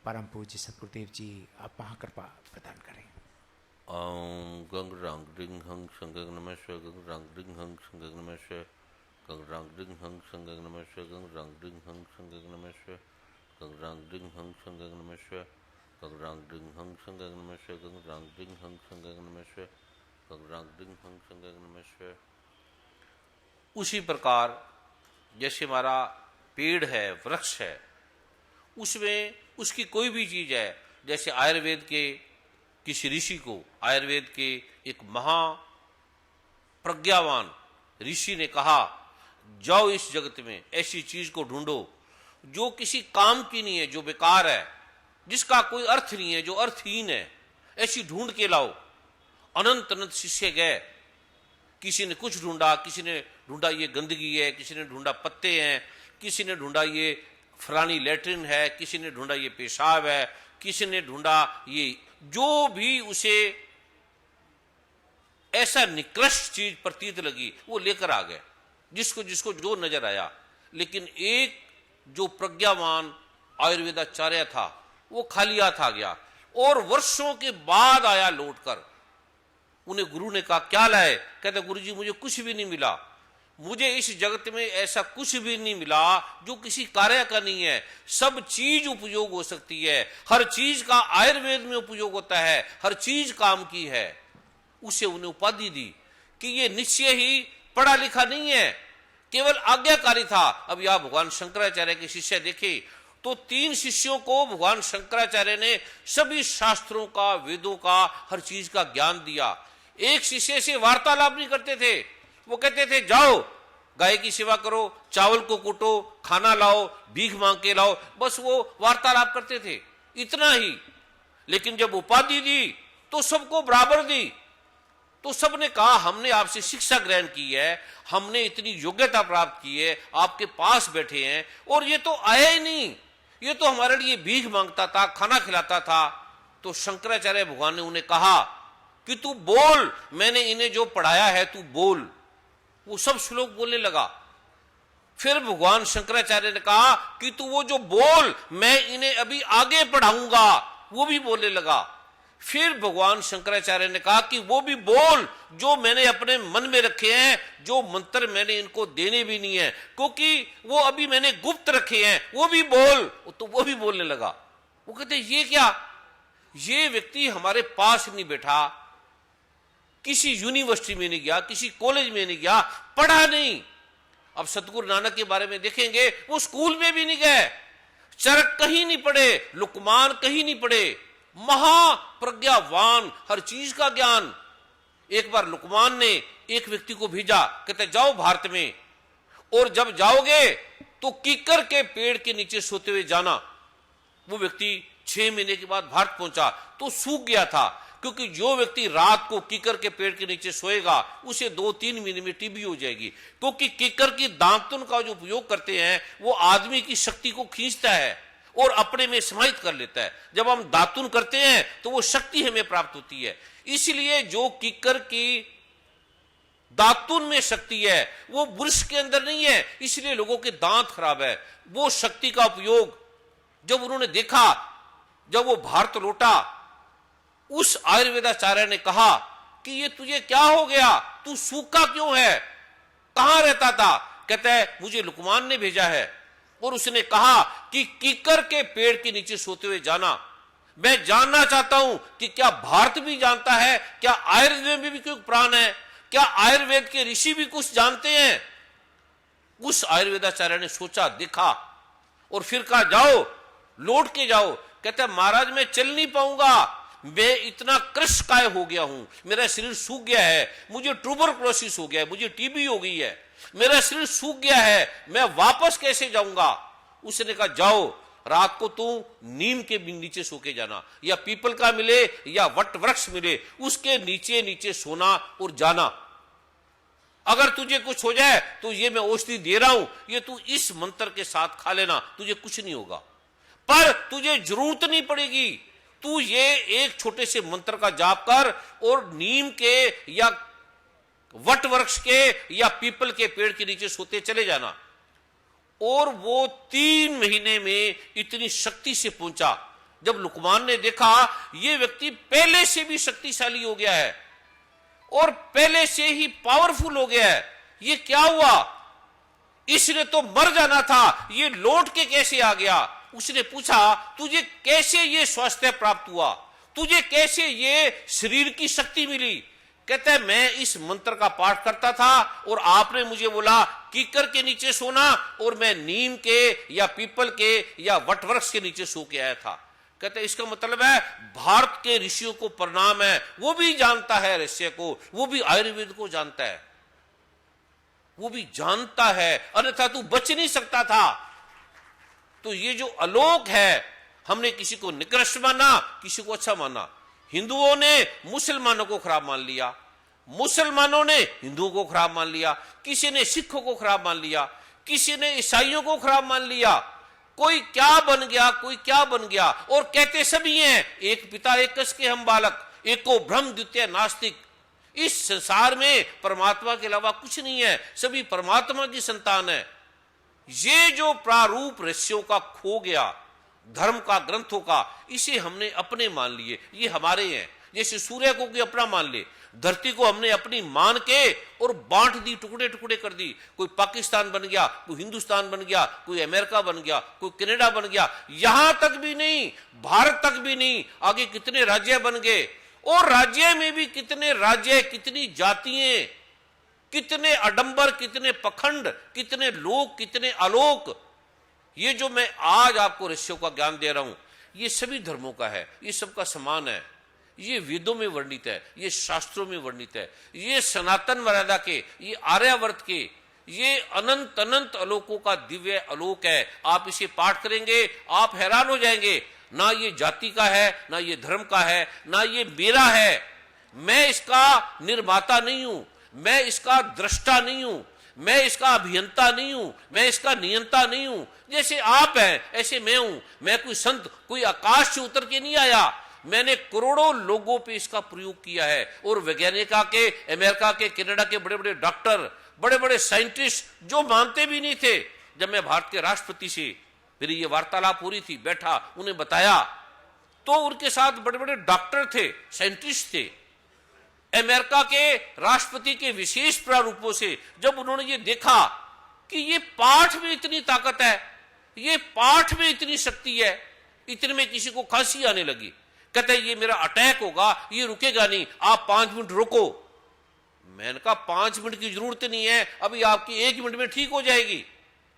परम पूज्य सदगुरुदेव जी आप महाकृपा प्रदान करें। ओम गंग रंग रिंग हंग संगग नमस्कार गंग रंग रिंग हंग संगग नमस्कार गंग रंग रिंग हंग संगग नमस्कार गंग रंग रिंग हंग संगग नमस्कार गंग रंग रिंग हंग संगग नमस्कार गंग रंग रिंग हंग संगग नमस्कार गंग रंग रिंग हंग संगग नमस्कार गंग रंग रिंग हंग संगग नमस्कार। उसी प्रकार जैसे हमारा पेड़ है, वृक्ष है, उसमें उसकी कोई भी चीज है, जैसे आयुर्वेद के किसी ऋषि को, आयुर्वेद के एक महा प्रज्ञावान ऋषि ने कहा, जाओ इस जगत में ऐसी चीज को ढूंढो जो किसी काम की नहीं है, जो बेकार है, जिसका कोई अर्थ नहीं है, जो अर्थहीन है, ऐसी ढूंढ के लाओ। अनंत अनंत शिष्य गए, किसी ने कुछ ढूंढा, किसी ने ढूंढा ये गंदगी है, किसी ने ढूंढा पत्ते हैं, किसी ने ढूंढा ये फलानी लेटरिन है, किसी ने ढूंढा ये पेशाब है, किसी ने ढूंढा ये, जो भी उसे ऐसा निकृष्ट चीज प्रतीत लगी वो लेकर आ गए, जिसको जिसको जो नजर आया। लेकिन एक जो प्रज्ञावान आयुर्वेदाचार्य था वो खाली हाथ आ गया और वर्षों के बाद आया लौटकर। उन्हें गुरु ने कहा क्या लाए? कहते गुरु जी मुझे कुछ भी नहीं मिला, मुझे इस जगत में ऐसा कुछ भी नहीं मिला जो किसी कार्य का नहीं है। सब चीज उपयोग हो सकती है, हर चीज का आयुर्वेद में उपयोग होता है, हर चीज काम की है। उसे उन्हें उपाधि दी कि ये निश्चय ही पढ़ा लिखा नहीं है, केवल आज्ञाकारी था। अब यह भगवान शंकराचार्य के शिष्य देखे तो 3 शिष्यों को भगवान शंकराचार्य ने सभी शास्त्रों का, वेदों का, हर चीज का ज्ञान दिया। एक शिष्य से वार्तालाप नहीं करते थे, वो कहते थे जाओ गाय की सेवा करो, चावल को कूटो, खाना लाओ, भीख मांग के लाओ, बस वो वार्तालाप करते थे, इतना ही। लेकिन जब उपाधि दी तो सबको बराबर दी, तो सबने कहा हमने आपसे शिक्षा ग्रहण की है, हमने इतनी योग्यता प्राप्त की है, आपके पास बैठे हैं और ये तो आया ही नहीं, ये तो हमारे लिए भीख मांगता था, खाना खिलाता था। तो शंकराचार्य भगवान ने उन्हें कहा कि तू बोल, मैंने इन्हें जो पढ़ाया है तू बोल। वो सब श्लोक बोलने लगा। फिर भगवान शंकराचार्य ने कहा कि तू वो जो बोल, मैं इन्हें अभी आगे पढ़ाऊंगा, वो भी बोलने लगा। फिर भगवान शंकराचार्य ने कहा कि वो भी बोल जो मैंने अपने मन में रखे हैं, जो मंत्र मैंने इनको देने भी नहीं है, क्योंकि वो अभी मैंने गुप्त रखे हैं, वो भी बोल। तो वो भी बोलने लगा। वो कहते ये क्या, ये व्यक्ति हमारे पास नहीं बैठा, किसी यूनिवर्सिटी में नहीं गया, किसी कॉलेज में नहीं गया, पढ़ा नहीं। अब सतगुरु नानक के बारे में देखेंगे, वो स्कूल में भी नहीं गए, चरक कहीं नहीं पढ़े, लुकमान कहीं नहीं पढ़े, महाप्रज्ञावान, हर चीज का ज्ञान। एक बार लुकमान ने एक व्यक्ति को भेजा, कहते जाओ भारत में, और जब जाओगे तो कीकर के पेड़ के नीचे सोते हुए जाना। वो व्यक्ति 6 महीने के बाद भारत पहुंचा तो सूख गया था, क्योंकि जो व्यक्ति रात को कीकर के पेड़ के नीचे सोएगा उसे 2-3 महीने में टीबी हो जाएगी, क्योंकि कीकर की दांतुन का जो उपयोग करते हैं वो आदमी की शक्ति को खींचता है और अपने में समाहित कर लेता है। जब हम दातुन करते हैं तो वो शक्ति हमें प्राप्त होती है। इसलिए जो कीकर की दातुन में शक्ति है वो वृक्ष के अंदर नहीं है, इसलिए लोगों के दांत खराब है। वो शक्ति का उपयोग जब उन्होंने देखा, जब वो भारत लौटा, उस आयुर्वेदाचार्य ने कहा कि ये तुझे क्या हो गया, तू सूखा क्यों है, कहां रहता था? कहता है मुझे लुकमान ने भेजा है और उसने कहा कि कीकर के पेड़ के नीचे सोते हुए जाना। मैं जानना चाहता हूं कि क्या भारत भी जानता है, क्या आयुर्वेद में भी कोई प्राण है, क्या आयुर्वेद के ऋषि भी कुछ जानते हैं? उस आयुर्वेदाचार्य ने सोचा, देखा और फिर कहा जाओ लौट के जाओ। कहता है महाराज मैं चल नहीं पाऊंगा, मैं इतना कृशकाय हो गया हूं, मेरा शरीर सूख गया है, मुझे ट्यूबरकुलोसिस हो गया है, मुझे टीबी हो गई है, मेरा शरीर सूख गया है, मैं वापस कैसे जाऊंगा? उसने कहा जाओ रात को तू नीम के नीचे सो के जाना, या पीपल का मिले या वट वृक्ष मिले उसके नीचे नीचे सोना और जाना। अगर तुझे कुछ हो जाए तो ये मैं औषधि दे रहा हूं, ये तू इस मंत्र के साथ खा लेना, तुझे कुछ नहीं होगा, पर तुझे जरूरत नहीं पड़ेगी, तू ये एक छोटे से मंत्र का जाप कर और नीम के या वट वृक्ष के या पीपल के पेड़ के नीचे सोते चले जाना। और वो 3 महीने में इतनी शक्ति से पहुंचा। जब लुकमान ने देखा ये व्यक्ति पहले से भी शक्तिशाली हो गया है और पहले से ही पावरफुल हो गया है, ये क्या हुआ, इसने तो मर जाना था, ये लौट के कैसे आ गया? उसने पूछा तुझे कैसे ये स्वास्थ्य प्राप्त हुआ, तुझे कैसे ये शरीर की शक्ति मिली? कहता है मैं इस मंत्र का पाठ करता था और आपने मुझे बोला कीकर के नीचे सोना और मैं नीम के या पीपल के या वटवृक्ष के नीचे सो के आया था। कहते इसका मतलब है भारत के ऋषियों को प्रणाम है, वो भी जानता है रहस्य को, वो भी आयुर्वेद को जानता है, वो भी जानता है, अन्यथा तू बच नहीं सकता था। तो ये जो आलोक है, हमने किसी को निकृष्ट माना, किसी को अच्छा माना। हिंदुओं ने मुसलमानों को खराब मान लिया, मुसलमानों ने हिंदुओं को खराब मान लिया, किसी ने सिखों को खराब मान लिया, किसी ने ईसाइयों को खराब मान लिया, कोई क्या बन गया, कोई क्या बन गया। और कहते सभी हैं एक पिता एक कस के हम बालक, एको ब्रह्म द्वितीय नास्तिक। इस संसार में परमात्मा के अलावा कुछ नहीं है, सभी परमात्मा की संतान है। ये जो प्रारूप ऋषियों का खो गया, धर्म का, ग्रंथों का, इसे हमने अपने मान लिए, ये हमारे हैं। जैसे सूर्य को कोई अपना मान ले, धरती को हमने अपनी मान के और बांट दी, टुकड़े टुकड़े कर दी। कोई पाकिस्तान बन गया, कोई हिंदुस्तान बन गया, कोई अमेरिका बन गया, कोई कनाडा बन गया, यहां तक भी नहीं, भारत तक भी नहीं, आगे कितने राज्य बन गए। और राज्य में भी कितने राज्य, कितनी जातियां, कितने आडंबर, कितने पखंड, कितने लोग, कितने आलोक। ये जो मैं आज आपको ऋषियों का ज्ञान दे रहा हूं, ये सभी धर्मों का है, ये सबका समान है, ये वेदों में वर्णित है, ये शास्त्रों में वर्णित है, ये सनातन मर्यादा के, ये आर्यावर्त के, ये अनंत अनंत आलोकों का दिव्य आलोक है। आप इसे पाठ करेंगे, आप हैरान हो जाएंगे, ना ये जाति का है, ना ये धर्म का है, ना ये मेरा है, मैं इसका निर्माता नहीं हूं, मैं इसका दृष्टा नहीं हूं, मैं इसका अभियंता नहीं हूं, मैं इसका नियंता नहीं हूं। जैसे आप हैं ऐसे मैं हूं, मैं कोई संत, कोई आकाश से उतर के नहीं आया, मैंने करोड़ों लोगों पे इसका प्रयोग किया है। और वैज्ञानिक के, अमेरिका के, कनाडा के बड़े बड़े डॉक्टर, बड़े बड़े साइंटिस्ट जो मानते भी नहीं थे, जब मैं भारत के राष्ट्रपति से मेरी ये वार्तालाप हो रही थी, बैठा उन्हें बताया, तो उनके साथ बड़े बड़े डॉक्टर थे, साइंटिस्ट थे। अमेरिका के राष्ट्रपति के विशेष प्रारूपों से जब उन्होंने ये देखा कि ये पाठ में इतनी ताकत है, ये पाठ में इतनी शक्ति है, इतने में किसी को खांसी आने लगी। कहते ये मेरा अटैक होगा, ये रुकेगा नहीं, आप 5 मिनट रुको। मैंने कहा 5 मिनट की जरूरत नहीं है, अभी आपकी 1 मिनट में ठीक हो जाएगी।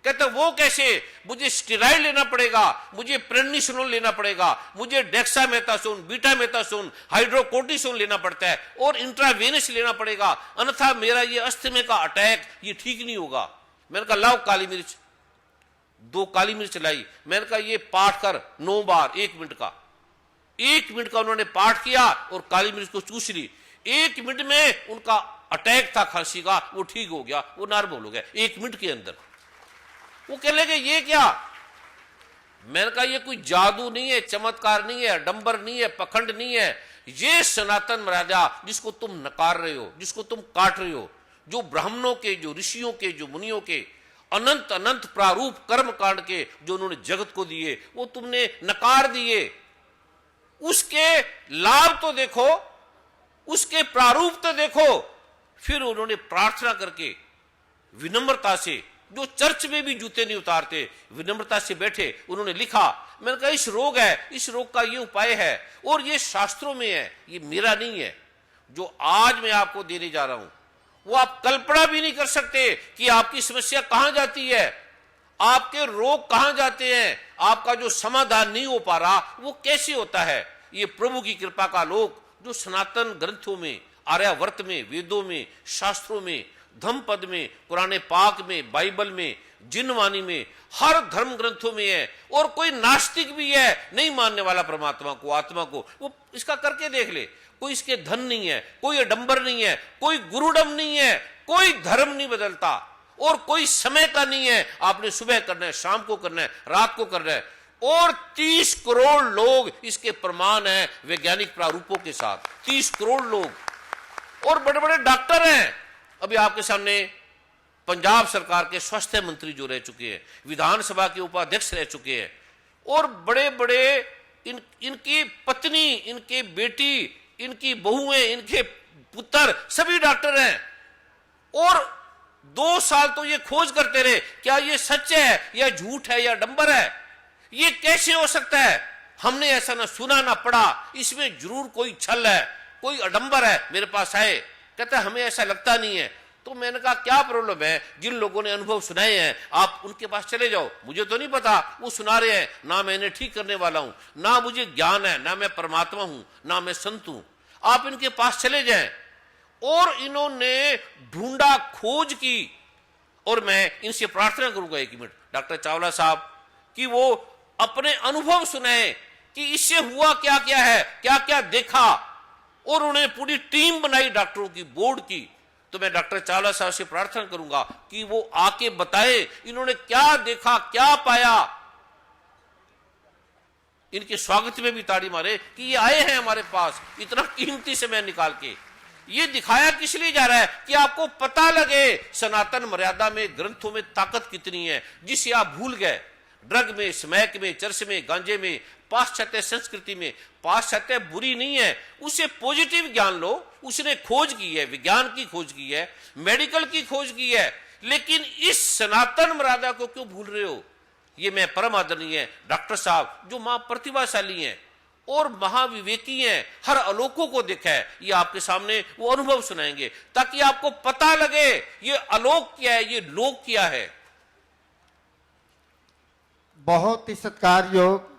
कहते वो कैसे, मुझे स्टेरॉइड लेना पड़ेगा, मुझे प्रेडनिसोलोन लेना पड़ेगा, मुझे डेक्सामेथासोन, बीटामेथासोन, हाइड्रोकोर्टिसोन लेना पड़ता है और इंट्रावेनस लेना पड़ेगा, अन्यथा मेरा ये अस्थमा का अटैक ये ठीक नहीं होगा। मैंने कहा लाओ काली मिर्च, 2 काली मिर्च लाई। मैंने कहा ये पाठ कर 9 बार 1 मिनट का। 1 मिनट का उन्होंने पाठ किया और काली मिर्च को चूस ली। 1 मिनट में उनका अटैक था खांसी का, वो ठीक हो गया, वो नॉर्मल हो गया 1 मिनट के अंदर। वो कह लगे ये क्या? मैंने कहा ये कोई जादू नहीं है, चमत्कार नहीं है, डंबर नहीं है, पखंड नहीं है, ये सनातन मर्यादा जिसको तुम नकार रहे हो, जिसको तुम काट रहे हो, जो ब्राह्मणों के, जो ऋषियों के, जो मुनियों के अनंत अनंत प्रारूप कर्म कांड के जो उन्होंने जगत को दिए, वो तुमने नकार दिए। उसके लाभ तो देखो, उसके प्रारूप तो देखो। फिर उन्होंने प्रार्थना करके विनम्रता से, जो चर्च में भी जूते नहीं उतारते, विनम्रता से बैठे, उन्होंने लिखा। मैंने कहा इस रोग है, इस रोग का ये उपाय है और ये शास्त्रों में है, ये मेरा नहीं है। जो आज मैं आपको देने जा रहा हूं वो आप कल्पना भी नहीं कर सकते कि आपकी समस्या कहां जाती है, आपके रोग कहां जाते हैं, आपका जो समाधान नहीं हो पा रहा वो कैसे होता है। ये प्रभु की कृपा का लोक जो सनातन ग्रंथों में, आर्यावर्त में, वेदों में, शास्त्रों में, धम्मपद में, कुरान पाक में, बाइबल में, जिनवाणी में, हर धर्म ग्रंथों में है। और कोई नास्तिक भी है, नहीं मानने वाला परमात्मा को, आत्मा को, वो इसका करके देख ले। कोई इसके धन नहीं है, कोई अडंबर नहीं है, कोई गुरुडम नहीं है, कोई धर्म नहीं बदलता और कोई समय का नहीं है। आपने सुबह करना है, शाम को करना है, रात को करना है। और 30 करोड़ लोग इसके प्रमाण हैं वैज्ञानिक प्रारूपों के साथ। 30 करोड़ लोग और बड़े बड़े डॉक्टर हैं। अभी आपके सामने पंजाब सरकार के स्वास्थ्य मंत्री जो रह चुके हैं, विधानसभा के उपाध्यक्ष रह चुके हैं और बड़े बड़े इनकी पत्नी, इनके बेटी, इनकी बहुएं, इनके पुत्र सभी डॉक्टर हैं। और 2 साल तो ये खोज करते रहे क्या ये सच है या झूठ है या डंबर है, ये कैसे हो सकता है। हमने ऐसा ना सुना ना पढ़ा, इसमें जरूर कोई छल है, कोई अडंबर है। मेरे पास आए, कहता हमें ऐसा लगता नहीं है। तो मैंने कहा क्या प्रॉब्लम है, जिन लोगों ने अनुभव सुनाए हैं आप उनके पास चले जाओ। मुझे तो नहीं पता, वो सुना रहे हैं, ना मैंने ठीक करने वाला हूं, ना मुझे ज्ञान है, ना मैं परमात्मा हूं, ना मैं संत हूं। आप इनके पास चले जाएं। और इन्होंने ढूंढा, खोज की। और मैं इनसे प्रार्थना करूंगा 1 मिनट डॉक्टर चावला साहब कि वो अपने अनुभव सुनाए कि इससे हुआ क्या क्या है, क्या क्या देखा। और उन्हें पूरी टीम बनाई डॉक्टरों की, बोर्ड की। तो मैं डॉक्टर चावला साहब से प्रार्थना करूंगा कि वो आके बताए इन्होंने क्या देखा, क्या पाया। इनके स्वागत में भी ताड़ी मारे कि ये आए हैं हमारे पास इतना कीमती समय निकाल के। ये दिखाया किस लिए जा रहा है कि आपको पता लगे सनातन मर्यादा में, ग्रंथों में ताकत कितनी है, जिसे आप भूल गए। ड्रग में, स्मैक में, चरस में, गांजे में, पाश्चात्य संस्कृति में। पाश्चात्य बुरी नहीं है, उससे पॉजिटिव ज्ञान लो। उसने खोज की है, विज्ञान की खोज की है, मेडिकल की खोज की है। लेकिन इस सनातन मर्यादा को क्यों भूल रहे हो। ये मैं परम आदरणीय डॉक्टर साहब जो महा प्रतिभाशाली हैं और महाविवेकी हैं, हर आलोकों को देखा है, ये आपके सामने वो अनुभव सुनाएंगे ताकि आपको पता लगे ये आलोक क्या है, ये लोक क्या है। बहुत ही सत्कारयोग